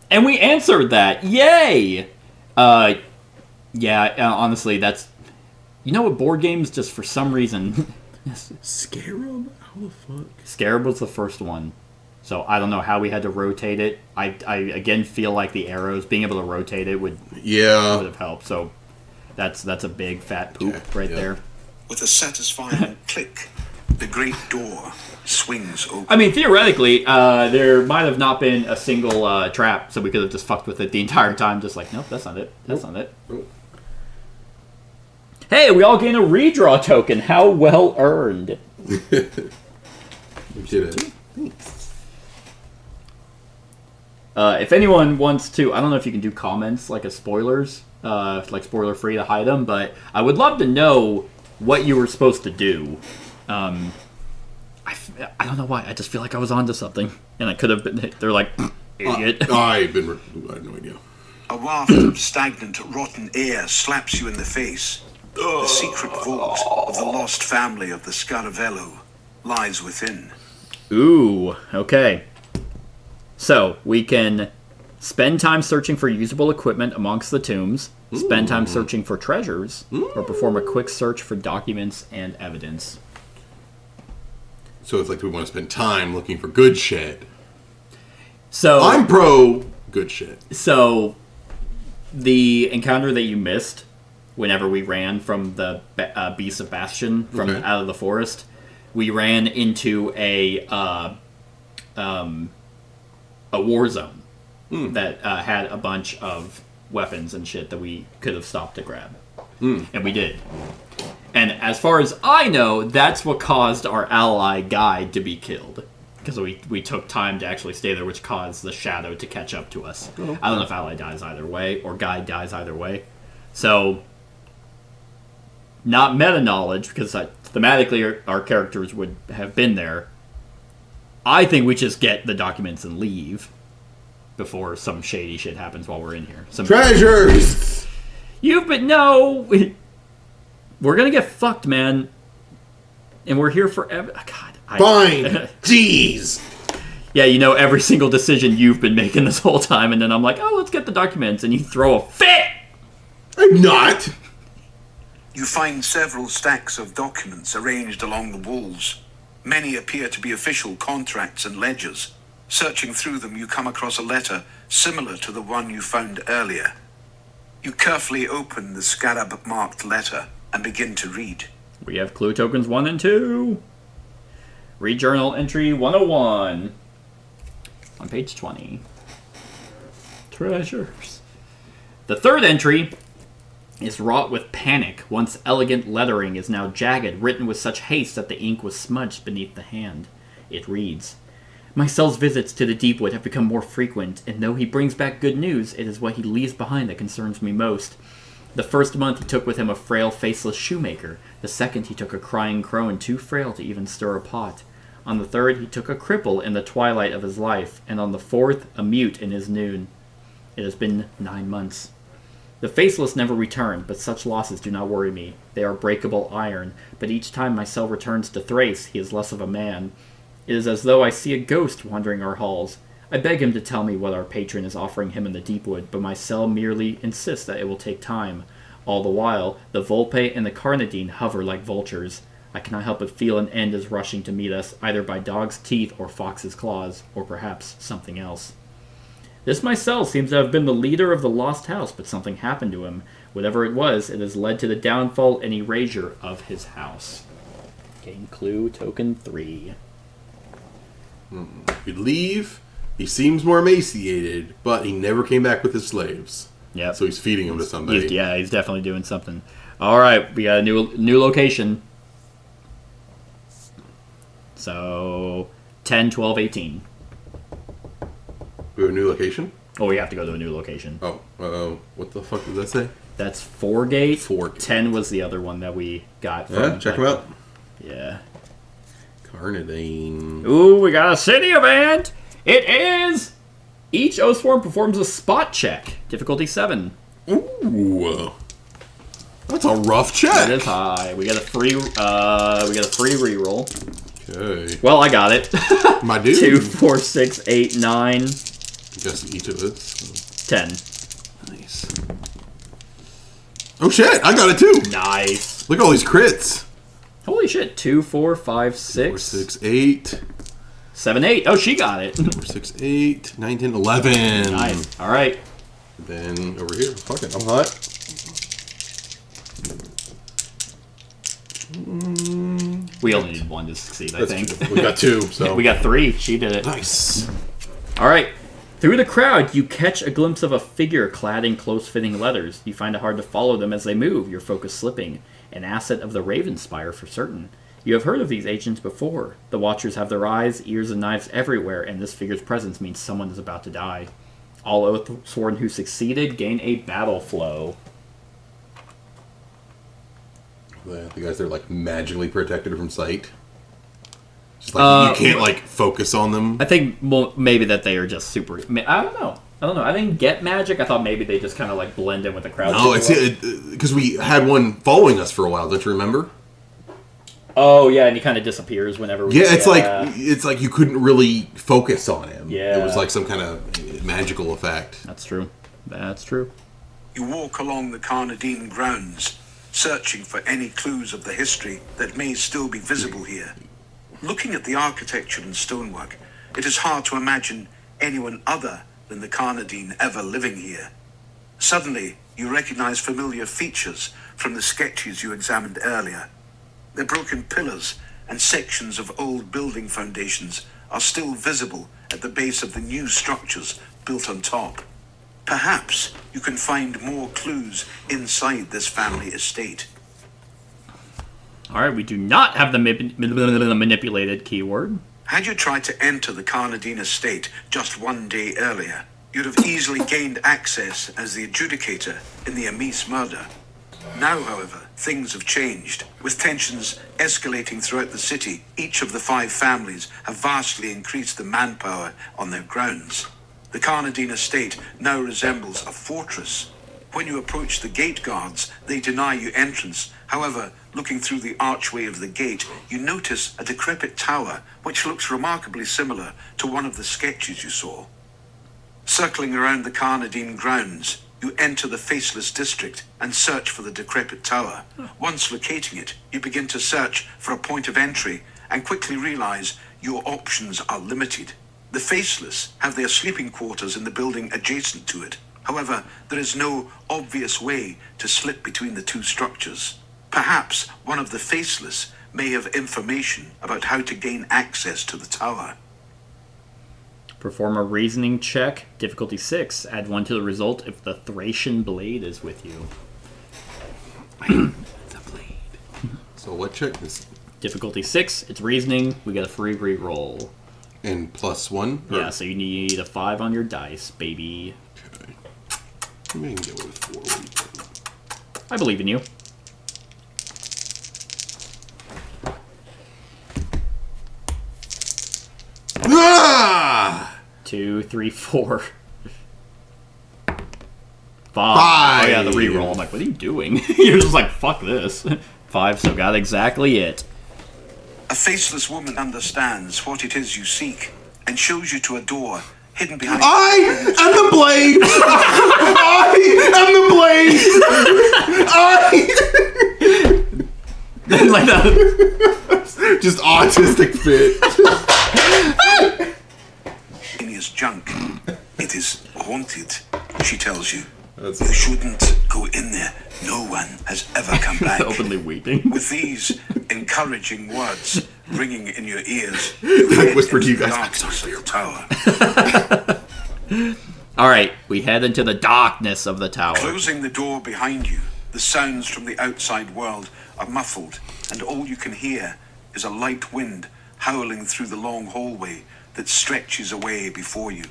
And we answered that. Yay! Honestly, that's... You know what, board games, just for some reason... Scarab? How the fuck? Scarab was the first one. So I don't know how we had to rotate it. I again feel like the arrows, being able to rotate it would have helped. So that's a big fat poop there. With a satisfying click, the great door swings open. I mean, theoretically, there might have not been a single trap, so we could have just fucked with it the entire time, just like, nope, that's not it. That's not it. Nope. Hey, we all gain a redraw token. How well earned. We did it. Thanks. If anyone wants to, I don't know if you can do comments like as spoilers, like spoiler free to hide them, but I would love to know what you were supposed to do. I don't know why. I just feel like I was onto something, and I could have been. They're like, idiot. I have no idea. A waft of stagnant, rotten air slaps you in the face. The secret vault of the lost family of the Scaravello lies within. Ooh, okay. So, we can spend time searching for usable equipment amongst the tombs, spend time searching for treasures, or perform a quick search for documents and evidence. So it's like we want to spend time looking for good shit. So I'm pro good shit. So, the encounter that you missed whenever we ran from the Beast of Bastion out of the forest, we ran into a war zone that had a bunch of weapons and shit that we could have stopped to grab. And we did. And as far as I know, that's what caused our ally Guy to be killed. Because we took time to actually stay there, which caused the shadow to catch up to us. Okay. I don't know if ally dies either way, or Guy dies either way. So, not meta knowledge, because thematically our characters would have been there. I think we just get the documents and leave before some shady shit happens while we're in here. Some treasures! No! We're gonna get fucked, man. and we're here forever. God. Fine. Jeez. Yeah, you know every single decision you've been making this whole time, and then I'm like, oh, let's get the documents, and you throw a fit! I'm not. You find several stacks of documents arranged along the walls. Many appear to be official contracts and ledgers. Searching through them, you come across a letter similar to the one you found earlier. You carefully open the scarab-marked letter and begin to read. We have clue tokens 1 and 2. Read journal entry 101. On page 20. Treasures. The third entry is wrought with panic. Once elegant lettering is now jagged, written with such haste that the ink was smudged beneath the hand. It reads, "My cell's visits to the Deepwood have become more frequent, and though he brings back good news, it is what he leaves behind that concerns me most. The first month he took with him a frail, faceless shoemaker. The second he took a crying crone too frail to even stir a pot. On the third he took a cripple in the twilight of his life, and on the fourth a mute in his noon. It has been 9 months. The faceless never returned, but such losses do not worry me. They are breakable iron, but each time my cell returns to Thrace, he is less of a man. It is as though I see a ghost wandering our halls. I beg him to tell me what our patron is offering him in the Deepwood, but my cell merely insists that it will take time. All the while, the Volpe and the Carnadine hover like vultures. I cannot help but feel an end is rushing to meet us, either by dog's teeth or fox's claws, or perhaps something else. This my cell seems to have been the leader of the lost house, but something happened to him. Whatever it was, it has led to the downfall and erasure of his house." Gain clue token 3. We leave. He seems more emaciated, but he never came back with his slaves. Yeah. So he's feeding them to somebody. He's definitely doing something. All right, we got a new location. So 10, 12, 18. We have a new location? Oh, we have to go to a new location. Oh, what the fuck did that say? That's 4-gate. 4-gate. 10 was the other one that we got. Yeah, check them out. Yeah. Carnadine. Ooh, we got a city event. It is. Each Oathsworn performs a spot check. Difficulty 7. Ooh. That's a rough check. That is high. We got a free. Reroll. Okay. Well, I got it. My dude. 2, 4, 6, 8, 9. I guess each of us. 10. Nice. Oh shit! I got it too. Nice. Look at all these crits. Holy shit. 2, 4, 5, 6. 4, 6, 8. 7, 8. Oh, she got it. 4, 6, 8, 9, 10, 11. Nice. All right. Then over here. Fuck it. I'm hot. We only need 1 to succeed, I think. True. We got 2, so. We got 3. She did it. Nice. All right. Through the crowd, you catch a glimpse of a figure clad in close-fitting leathers. You find it hard to follow them as they move, your focus slipping. An asset of the Ravenspire for certain. You have heard of these agents before. The Watchers have their eyes, ears, and knives everywhere, and this figure's presence means someone is about to die. All Oathsworn who succeeded gain a battle flow. The guys that are like magically protected from sight. Just like you can't like focus on them. I think maybe that they are just super. I don't know. I didn't get magic. I thought maybe they just kind of like blend in with the crowd. No, it's because we had one following us for a while. Don't you remember? Oh yeah, and he kind of disappears whenever. Yeah, it's like you couldn't really focus on him. Yeah, it was like some kind of magical effect. That's true. That's true. You walk along the Carnadine grounds, searching for any clues of the history that may still be visible here. Looking at the architecture and stonework, it is hard to imagine anyone other than the Carnadine ever living here. Suddenly, you recognize familiar features from the sketches you examined earlier. The broken pillars and sections of old building foundations are still visible at the base of the new structures built on top. Perhaps you can find more clues inside this family estate. All right, we do not have the manipulated keyword. Had you tried to enter the Carnadine estate just 1 day earlier, you'd have easily gained access as the adjudicator in the Amis murder. Now, however, things have changed. With tensions escalating throughout the city, each of the 5 families have vastly increased the manpower on their grounds. The Carnadine estate now resembles a fortress. When you approach the gate guards, they deny you entrance. However, looking through the archway of the gate, you notice a decrepit tower which looks remarkably similar to one of the sketches you saw. Circling around the Carnadine grounds, you enter the Faceless District and search for the decrepit tower. Once locating it, you begin to search for a point of entry and quickly realize your options are limited. The Faceless have their sleeping quarters in the building adjacent to it. However, there is no obvious way to slip between the two structures. Perhaps one of the Faceless may have information about how to gain access to the tower. Perform a reasoning check, difficulty 6. Add 1 to the result if the Thracian blade is with you. The blade. So what check this? Difficulty 6, it's reasoning. We get a free reroll. And +1? Yeah, so you need a 5 on your dice, baby. Okay. Maybe I can get away with 4. What do you think? I believe in you. Ah! 2, 3, 4. 5. 5. Oh yeah, the reroll. I'm like, what are you doing? You're just like, fuck this. 5, so got exactly it. A Faceless woman understands what it is you seek and shows you to a door hidden behind... I am the blade! I am the blade! Like that. Just autistic fit. His junk. It is haunted, she tells you. That's You shouldn't go in there. No one has ever come back. Openly weeping. With these encouraging words ringing in your ears, I whispered to you into the guys, darkness of the tower. Alright, we head into the darkness of the tower. Closing the door behind you, the sounds from the outside world are muffled, and all you can hear is a light wind howling through the long hallway that stretches away before you.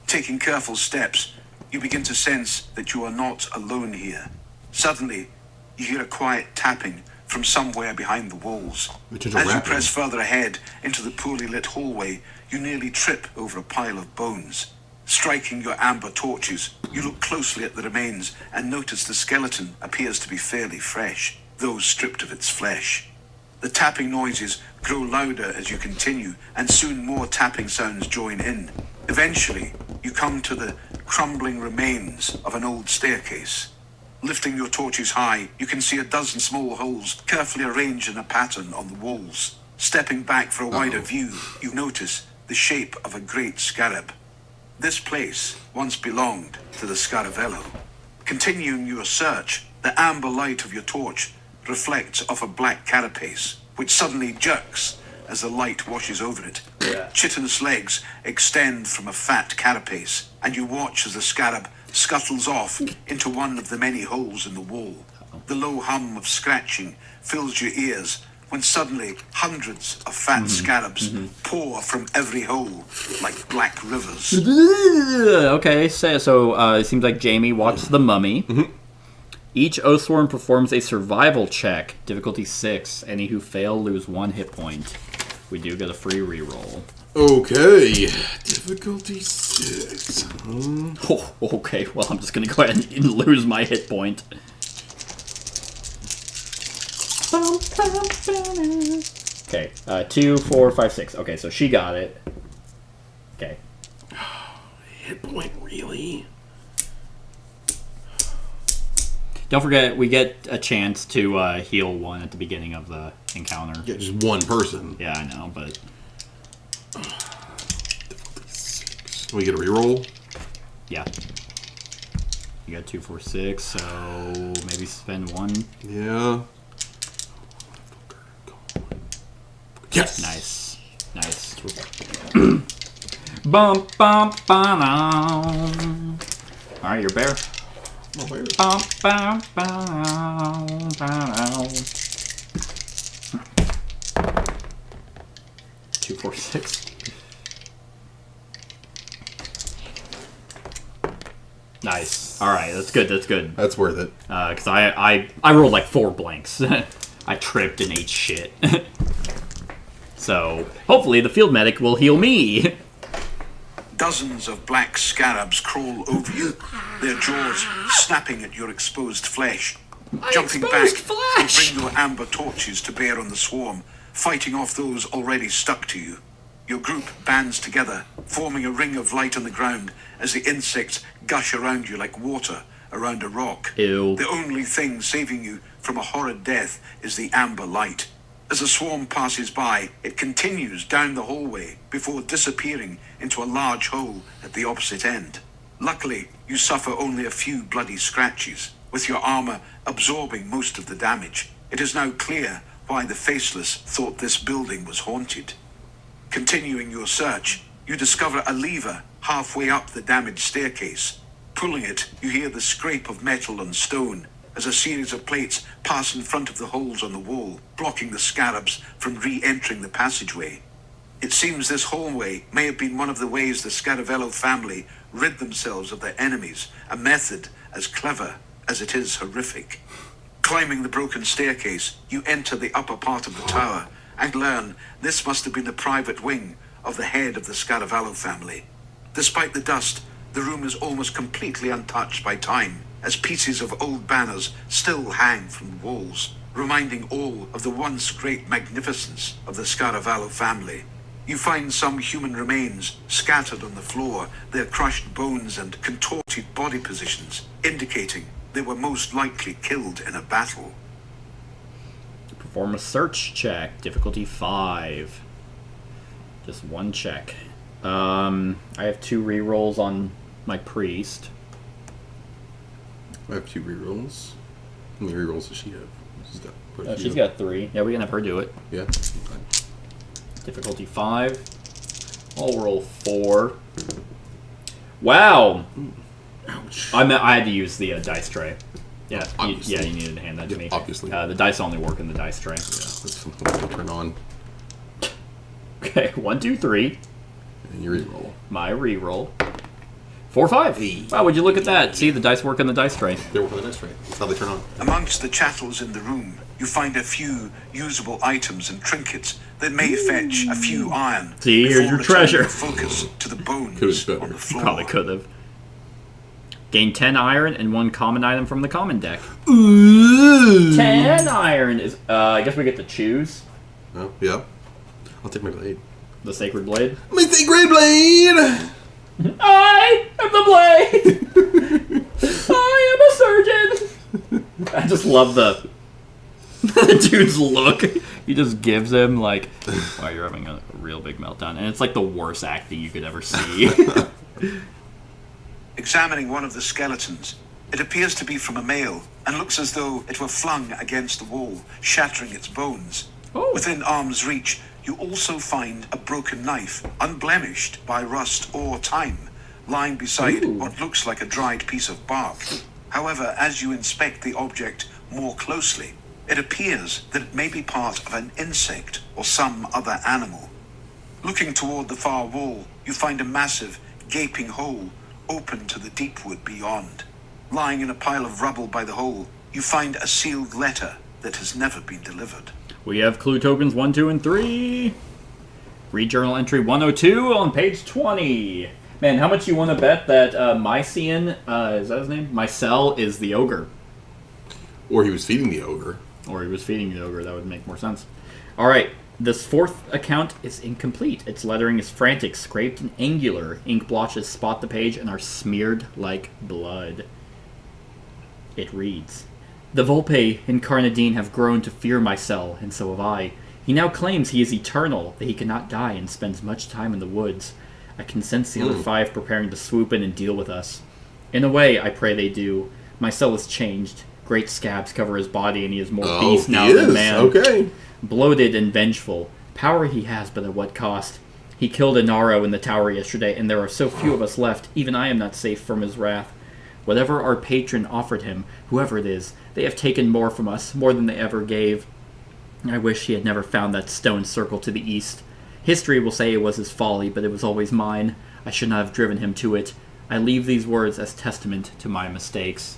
Taking careful steps, you begin to sense that you are not alone here. Suddenly, you hear a quiet tapping from somewhere behind the walls. Which is As you rapping. press further ahead into the poorly lit hallway, you nearly trip over a pile of bones. Striking your amber torches, you look closely at the remains and notice the skeleton appears to be fairly fresh, though stripped of its flesh. The tapping noises grow louder as you continue, and soon more tapping sounds join in. Eventually, you come to the crumbling remains of an old staircase. Lifting your torches high, you can see a dozen small holes carefully arranged in a pattern on the walls. Stepping back for a wider view, you notice the shape of a great scarab. This place once belonged to the Scaravello. Continuing your search, the amber light of your torch reflects off a black carapace, which suddenly jerks as the light washes over it. Yeah. Chitinous legs extend from a fat carapace, and you watch as the scarab scuttles off into one of the many holes in the wall. The low hum of scratching fills your ears when suddenly hundreds of fat scarabs pour from every hole like black rivers. Okay, so it seems like Jamie watched The Mummy. Each Oathsworn performs a survival check, difficulty 6. Any who fail lose 1 hit point. We do get a free reroll. Okay. Difficulty 6. Oh, okay, well, I'm just gonna go ahead and lose my hit point. Okay, 2, 4, 5, 6. Okay, so she got it. Okay. Hit point, really? Don't forget, we get a chance to heal 1 at the beginning of the encounter. Yeah, just one person. Yeah, I know, but... We get a reroll? Yeah. You got 2, 4, 6, so maybe spend 1. Yeah. Yes! Nice. Nice. Bum, bum, ba-dum. Alright, you're bear. Oh, where? Bum, bum, ba-dum, ba-dum. 2, 4, 6. Nice. Alright, that's good, that's good. That's worth it. Because I rolled like 4 blanks. I tripped and ate shit. So, hopefully the field medic will heal me. Dozens of black scarabs crawl over you, their jaws snapping at your exposed flesh. Jumping back, you bring your amber torches to bear on the swarm, fighting off those already stuck to you. Your group bands together, forming a ring of light on the ground as the insects gush around you like water around a rock. Ew. The only thing saving you from a horrid death is the amber light. As the swarm passes by, it continues down the hallway before disappearing into a large hole at the opposite end. Luckily, you suffer only a few bloody scratches, with your armor absorbing most of the damage. It is now clear why the Faceless thought this building was haunted. Continuing your search, you discover a lever halfway up the damaged staircase. Pulling it, you hear the scrape of metal on stone as a series of plates pass in front of the holes on the wall, blocking the scarabs from re-entering the passageway. It seems this hallway may have been one of the ways the Scaravello family rid themselves of their enemies, a method as clever as it is horrific. Climbing the broken staircase, you enter the upper part of the tower and learn this must have been the private wing of the head of the Scaravello family. Despite the dust, the room is almost completely untouched by time, as pieces of old banners still hang from the walls, reminding all of the once great magnificence of the Scaravello family. You find some human remains scattered on the floor, their crushed bones and contorted body positions, indicating they were most likely killed in a battle. Perform a search check. Difficulty 5. Just one check. I have 2 rerolls on my priest. I have 2 rerolls. How many rerolls does she have? She's got 3. Yeah, we can have her do it. Yeah. Difficulty 5. I'll roll 4. Wow! Ouch. I had to use the dice tray. Yeah, you needed to hand that to me. Obviously. The dice only work in the dice tray. Yeah, that's something we can turn on. Okay, 1, 2, 3. And you reroll. My reroll. 4, 5. Wow, would you look at that? See, the dice work in the dice tray. They work on the dice tray. That's how they turn on. Amongst the chattels in the room, you find a few usable items and trinkets that may fetch a few iron. See, here's before your returning treasure. your focus to the bones Could've been on the better. floor. Probably could have. Gain 10 iron and 1 common item from the common deck. Ooh. 10 iron is... I guess we get to choose Oh, yeah. I'll take my blade. the sacred blade. My sacred blade! I am the blade! I am a surgeon! I just love the dude's look. He just gives him like, wow, you're having a real big meltdown. And it's like the worst acting you could ever see. Examining one of the skeletons, it appears to be from a male and looks as though it were flung against the wall, shattering its bones. Oh. Within arm's reach, you also find a broken knife, unblemished by rust or time, lying beside Ooh. what looks like a dried piece of bark. However, as you inspect the object more closely, it appears that it may be part of an insect or some other animal. Looking toward the far wall, you find a massive, gaping hole open to the Deepwood beyond. Lying in a pile of rubble by the hole, you find a sealed letter that has never been delivered. We have clue tokens 1, 2, and 3. Read journal entry 102 on page 20. Man, how much you want to bet that Mycian, is that his name? Mycel is the ogre. Or he was feeding the ogre. Or he was feeding the ogre, that would make more sense. Alright, this 4th account is incomplete. Its lettering is frantic, scraped, and angular. Ink blotches spot the page and are smeared like blood. It reads, "The Volpe and Carnadine have grown to fear Mycel, and so have I. He now claims he is eternal, that he cannot die, and spends much time in the woods. I can sense the other 5 preparing to swoop in and deal with us. In a way, I pray they do. Mycel is changed. Great scabs cover his body, and he is more beast now than man. Okay. Bloated and vengeful. Power he has, but at what cost? He killed Inaro in the tower yesterday, and there are so few of us left, even I am not safe from his wrath. Whatever our patron offered him, whoever it is, they have taken more from us, more than they ever gave. I wish he had never found that stone circle to the east. History will say it was his folly, but it was always mine. I should not have driven him to it. I leave these words as testament to my mistakes."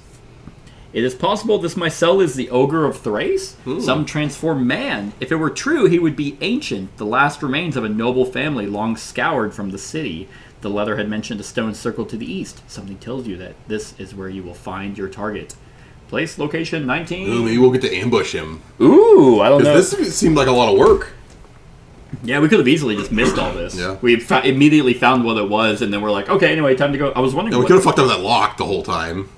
It is possible this Mycel is the ogre of Thrace, some transformed man. If it were true, he would be ancient, the last remains of a noble family long scoured from the city. The letter had mentioned a stone circle to the east. Something tells you that this is where you will find your target. Place, location, 19. Ooh, maybe we'll get to ambush him. Ooh, I don't know. Because this seemed like a lot of work. Yeah, we could have easily just missed all this. Yeah. We immediately found what it was, and then we're like, okay, anyway, time to go. I was wondering. Yeah, we could have fucked up that lock the whole time.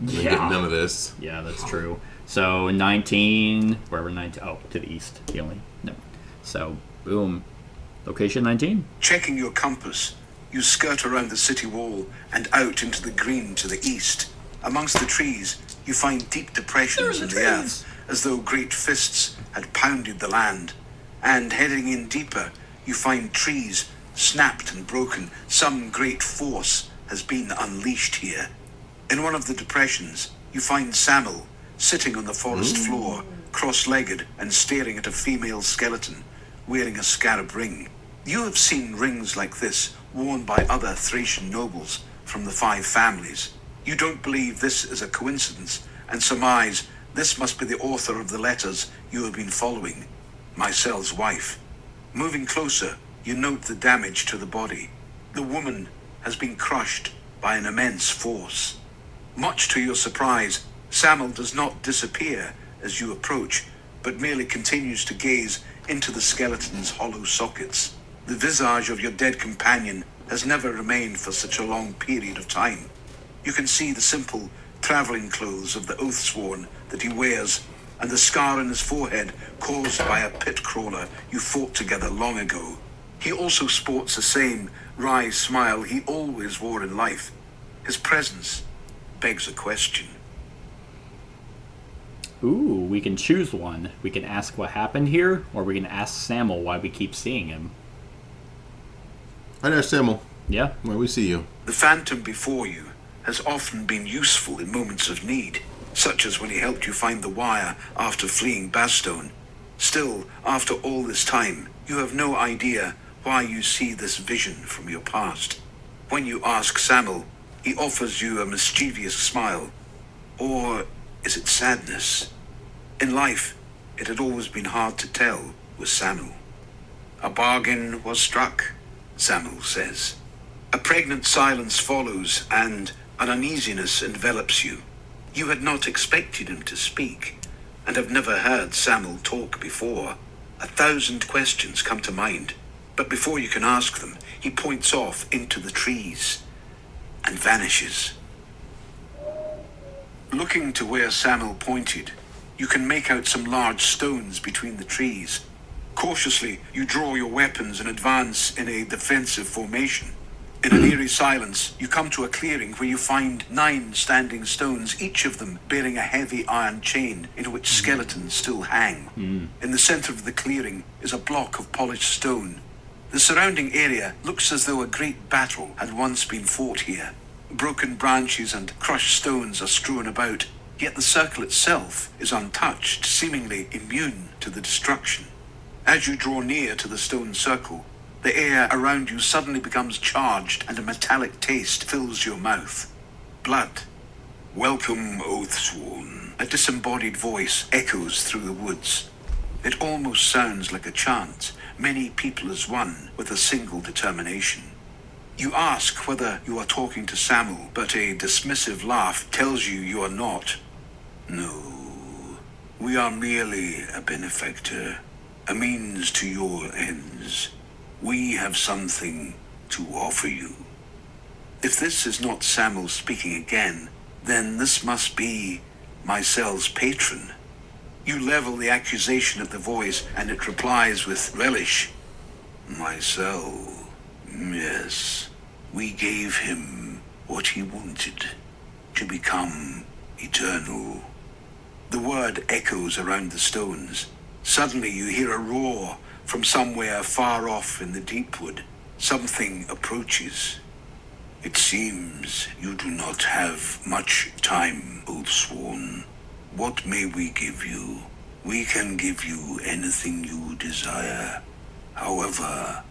Yeah. Get none of this. Yeah, that's true. So 19, wherever 19. Oh, to the east. The only no. So boom, location 19. Checking your compass, you skirt around the city wall and out into the green to the east. Amongst the trees, you find deep depressions in the earth, as though great fists had pounded the land. And heading in deeper, you find trees snapped and broken. Some great force has been unleashed here. In one of the depressions, you find Samuel sitting on the forest floor, cross-legged and staring at a female skeleton, wearing a scarab ring. You have seen rings like this worn by other Thracian nobles from the 5 families. You don't believe this is a coincidence, and surmise this must be the author of the letters you have been following, Mysel's wife. Moving closer, you note the damage to the body. The woman has been crushed by an immense force. Much to your surprise, Samuel does not disappear as you approach, but merely continues to gaze into the skeleton's hollow sockets. The visage of your dead companion has never remained for such a long period of time. You can see the simple traveling clothes of the Oathsworn that he wears, and the scar on his forehead caused by a pit crawler you fought together long ago. He also sports the same wry smile he always wore in life. His presence begs a question. Ooh, we can choose one. We can ask what happened here, or we can ask Samuel why we keep seeing him. Hi there, Samuel. Yeah. Where we see you. The phantom before you has often been useful in moments of need, such as when he helped you find the wire after fleeing Bastone. Still, after all this time, you have no idea why you see this vision from your past. When you ask Samuel, he offers you a mischievous smile. Or is it sadness? In life, it had always been hard to tell with Samuel. A bargain was struck, Samuel says. A pregnant silence follows, and an uneasiness envelops you. You had not expected him to speak, and have never heard Samuel talk before. 1,000 questions come to mind, but before you can ask them, he points off into the trees and vanishes. Looking to where Samuel pointed, you can make out some large stones between the trees. Cautiously, you draw your weapons and advance in a defensive formation. In an eerie silence, you come to a clearing where you find 9 standing stones, each of them bearing a heavy iron chain in which skeletons still hang. In the center of the clearing is a block of polished stone. The surrounding area looks as though a great battle had once been fought here. Broken branches and crushed stones are strewn about, yet the circle itself is untouched, seemingly immune to the destruction. As you draw near to the stone circle, the air around you suddenly becomes charged and a metallic taste fills your mouth. Blood. Welcome, Oathsworn. A disembodied voice echoes through the woods. It almost sounds like a chant, many people as one, with a single determination. You ask whether you are talking to Samuel, but a dismissive laugh tells you are not. No, we are merely a benefactor, a means to your ends. We have something to offer you. If this is not Samuel speaking again, then this must be Mysel's patron. You level the accusation at the voice, and it replies with relish. Mycel, yes, we gave him what he wanted, to become eternal. The word echoes around the stones. Suddenly you hear a roar from somewhere far off in the Deepwood. Something approaches. It seems you do not have much time, Oathsworn. What may we give you? We can give you anything you desire. However,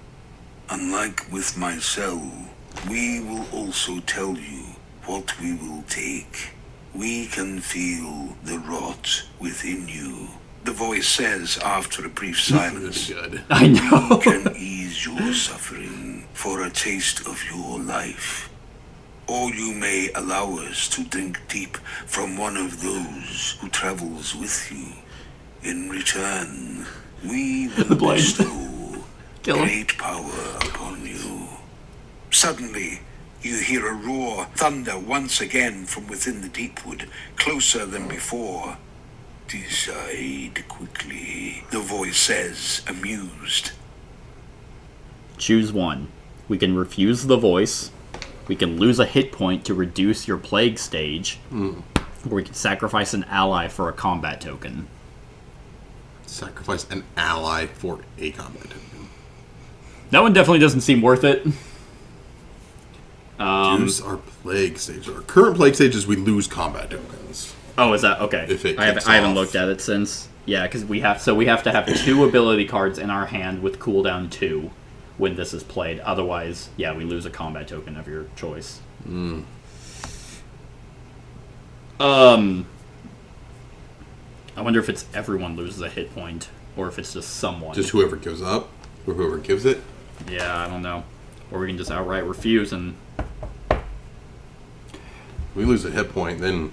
unlike with Mycel, we will also tell you what we will take. We can feel the rot within you. The voice says after a brief silence. Good. I know. Can ease your suffering for a taste of your life. Or you may allow us to drink deep from one of those who travels with you. In return, we will Blade. bestow Kill him. great power upon you. Suddenly, you hear a roar, thunder once again from within the Deepwood, closer than before. Decide quickly, the voice says, amused. Choose one. We can refuse the voice. We can lose a hit point to reduce your plague stage. Or we can sacrifice an ally for a combat token. Sacrifice an ally for a combat token. That one definitely doesn't seem worth it. Use our plague stage. Our current plague stage is we lose combat tokens. Oh, is that okay? If it I kicks haven't off. looked at it since. Yeah, because we have to have 2 ability cards in our hand with cooldown 2 when this is played. Otherwise, yeah, we lose a combat token of your choice. I wonder if it's everyone loses a hit point or if it's just someone. Just whoever gives up or whoever gives it. Yeah, I don't know. Or we can just outright refuse and We lose a hit point, then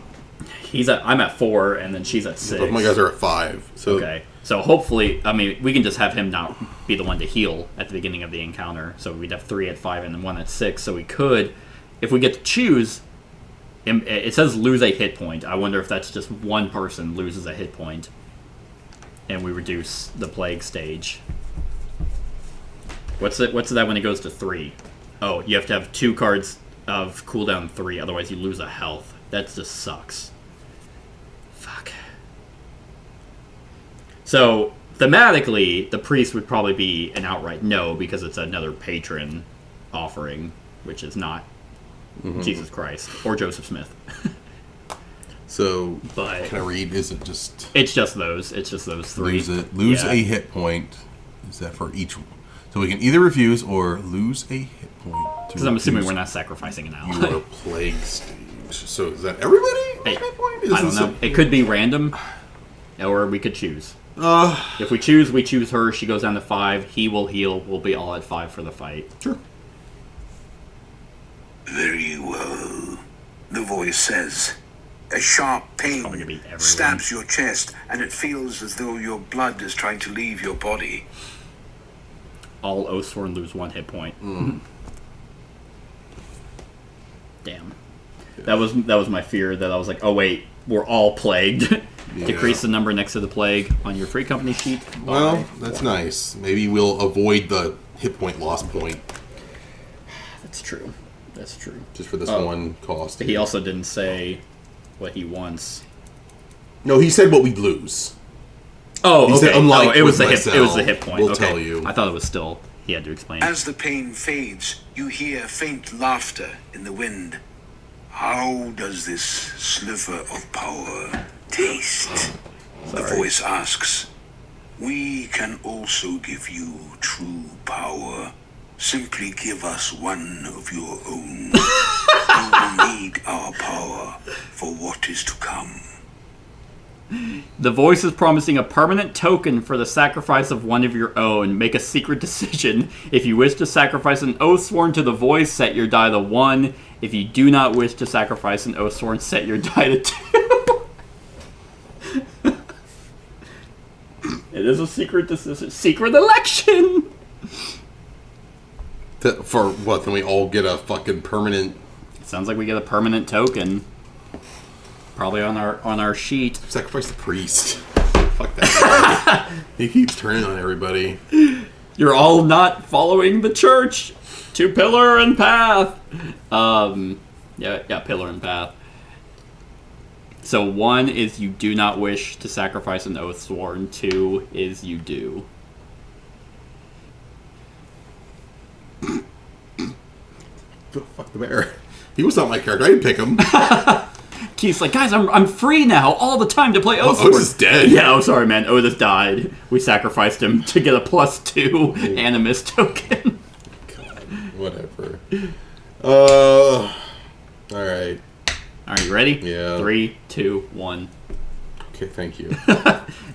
I'm at 4 and then she's at 6. both my guys are at 5. So Okay. So hopefully, I mean, we can just have him not be the one to heal at the beginning of the encounter. So we'd have 3 at 5 and then 1 at 6. So we could, if we get to choose, it says lose a hit point. I wonder if that's just one person loses a hit point, and we reduce the plague stage. What's that when it goes to 3? Oh, you have to have 2 cards of cooldown 3, otherwise you lose a health. That just sucks. Fuck. So, thematically, the priest would probably be an outright no, because it's another patron offering, which is not Jesus Christ or Joseph Smith. So But can I read? Is it just it's just those 3. lose Yeah. a hit point? Is that for each one? So we can either refuse or lose a hit point. Because I'm assuming we're not sacrificing an ally. Your plague stage. So is that everybody? Hey, Hit point? I don't know. It could be random, or we could choose. Uh, If we choose her. She goes down to 5. He will heal. We'll be all at 5 for the fight. sure. Very well, the voice says. A sharp pain Probably gonna be everyone. stabs your chest, and it feels as though your blood is trying to leave your body. All Oathsworn lose 1 hit point. Damn. That was my fear. That I was like, oh wait, we're all plagued. Decrease the number next to the plague on your free company sheet. Well, that's nice. Maybe we'll avoid the hit point loss point That's true. That's true. just for this Oh. one cost. He also didn't say what he wants. No, he said what we'd lose. Oh, He okay. said, unlike Oh, it was with the hit. It was the myself, hit point. we'll Okay. tell you. I thought it was still. He had to explain. As the pain fades, you hear faint laughter in the wind. How does this sliver of power taste? The voice asks. We can also give you true power. Simply give us one of your own. You will need our power for what is to come. The voice is promising a permanent token for the sacrifice of one of your own. Make a secret decision. If you wish to sacrifice an Oathsworn to the voice, set your die to 1. If you do not wish to sacrifice an Oathsworn, set your die to 2. It is a secret decision. Secret election! For what? Then we all get a fucking permanent Sounds like we get a permanent token. Probably on our sheet. sacrifice the priest. Fuck that guy. He keeps turning on everybody. You're all not following the church to pillar and path. Yeah, pillar and path. So 1 is you do not wish to sacrifice an Oathsworn. 2 is you do. Fuck the bear. He was not my character. I didn't pick him. Keith's like, guys, I'm free now all the time to play Oathsworn. Otis is dead. Yeah, oh sorry, man. Otis died. We sacrificed him to get a +2 animus token. God, whatever. All right. Are you ready? Yeah. 3, 2, 1. Okay, thank you.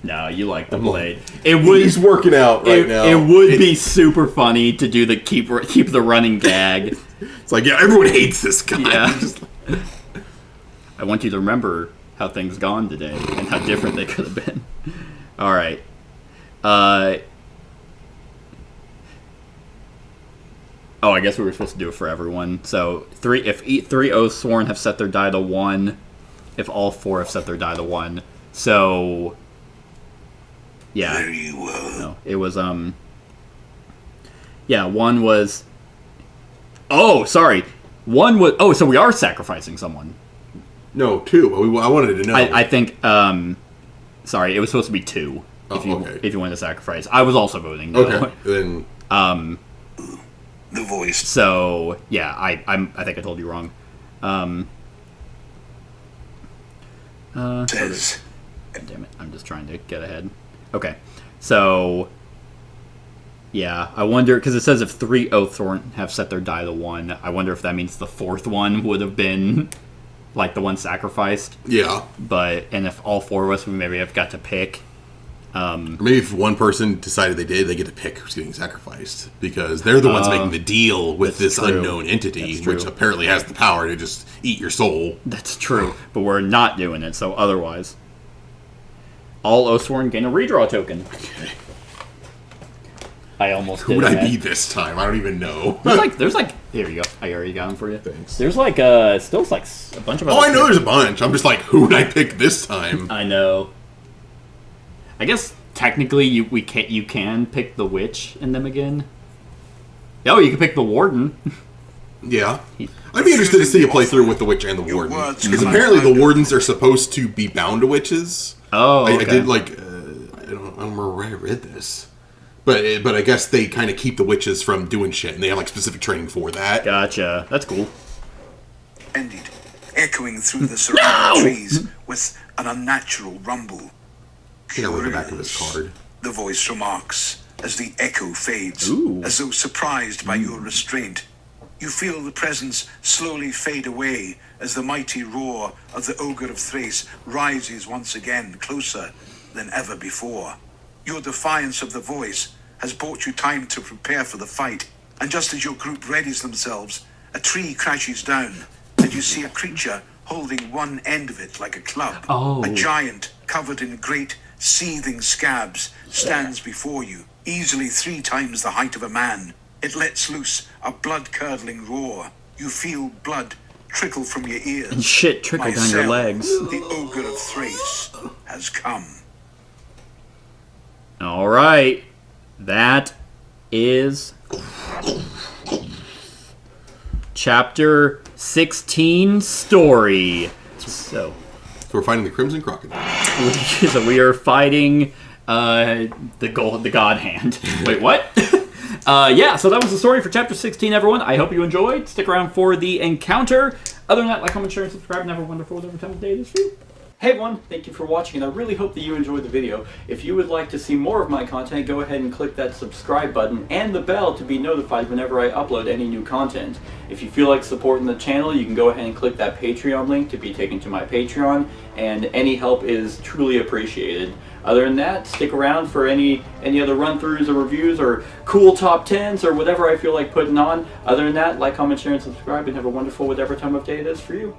No, you like the blade. It would. He's working out right now. It would be super funny to do the keep the running gag. It's like, yeah, everyone hates this guy. Yeah. I want you to remember how things gone today and how different they could have been. All right. Oh, I guess we were supposed to do it for everyone. So if three Oathsworn have set their die to 1, if all 4 have set their die to 1. So yeah. Very well. No, it was yeah, 1 was. Oh, sorry. 1 was. Oh, so we are sacrificing someone. No, 2. I wanted to know. I think. Sorry, it was supposed to be 2. Okay. If you wanted to sacrifice, I was also voting. No. Okay. Then. The voice. So yeah, I think I told you wrong. Says. Damn it! I'm just trying to get ahead. Okay, so yeah, I wonder because it says if 3 Oathsworn have set their die to 1. I wonder if that means the 4th one would have been like the one sacrificed. Yeah. And if all 4 of us, we maybe have got to pick. Or maybe if one person decided they get to pick who's getting sacrificed because they're the ones making the deal with this true. unknown entity, That's which true. apparently has the power to just eat your soul. That's true, but we're not doing it. So otherwise, all Oathsworn gain a redraw token. Okay. I almost Who did would that. I be this time? I don't even know. There's like here you go. I already got them for you. Thanks. There's like still like a bunch of. Oh, other I know there's a bunch. I'm just like, who would I pick this time? I know. I guess technically you can pick the witch in them again. Oh, you can pick the warden. Yeah. I'd be interested to see a playthrough with the witch and the Your warden. words Because come apparently the out. wardens are supposed to be bound to witches. Oh, okay. I did like, I don't remember where I read this. But I guess they kind of keep the witches from doing shit, and they have like specific training for that. Gotcha. That's cool. Ended, echoing through the surrounding trees with an unnatural rumble. I think I read the back of this card. The voice remarks as the echo fades, Ooh. as though surprised by your restraint. You feel the presence slowly fade away as the mighty roar of the Ogre of Thrace rises once again closer than ever before. Your defiance of the voice has bought you time to prepare for the fight, and just as your group readies themselves, a tree crashes down, and you see a creature holding one end of it like a club. Oh. A giant covered in great seething scabs stands before you, easily 3 times the height of a man. It lets loose a blood-curdling roar. You feel blood trickle from your ears. And shit trickle down your Myself, legs. The Ogre of Thrace has come. All right. That is chapter 16 story. So we're fighting the Crimson Crocodile. so we are fighting the God Hand. Wait, what? Yeah, so that was the story for chapter 16, everyone. I hope you enjoyed. Stick around for the encounter. Other than that, like, comment, share, and subscribe. And have a wonderful whatever time of day it is for you. Hey everyone, thank you for watching, and I really hope that you enjoyed the video. If you would like to see more of my content, go ahead and click that subscribe button and the bell to be notified whenever I upload any new content. If you feel like supporting the channel, you can go ahead and click that Patreon link to be taken to my Patreon, and any help is truly appreciated. Other than that, stick around for any other run-throughs or reviews or cool top 10s or whatever I feel like putting on. Other than that, like, comment, share, and subscribe, and have a wonderful whatever time of day it is for you.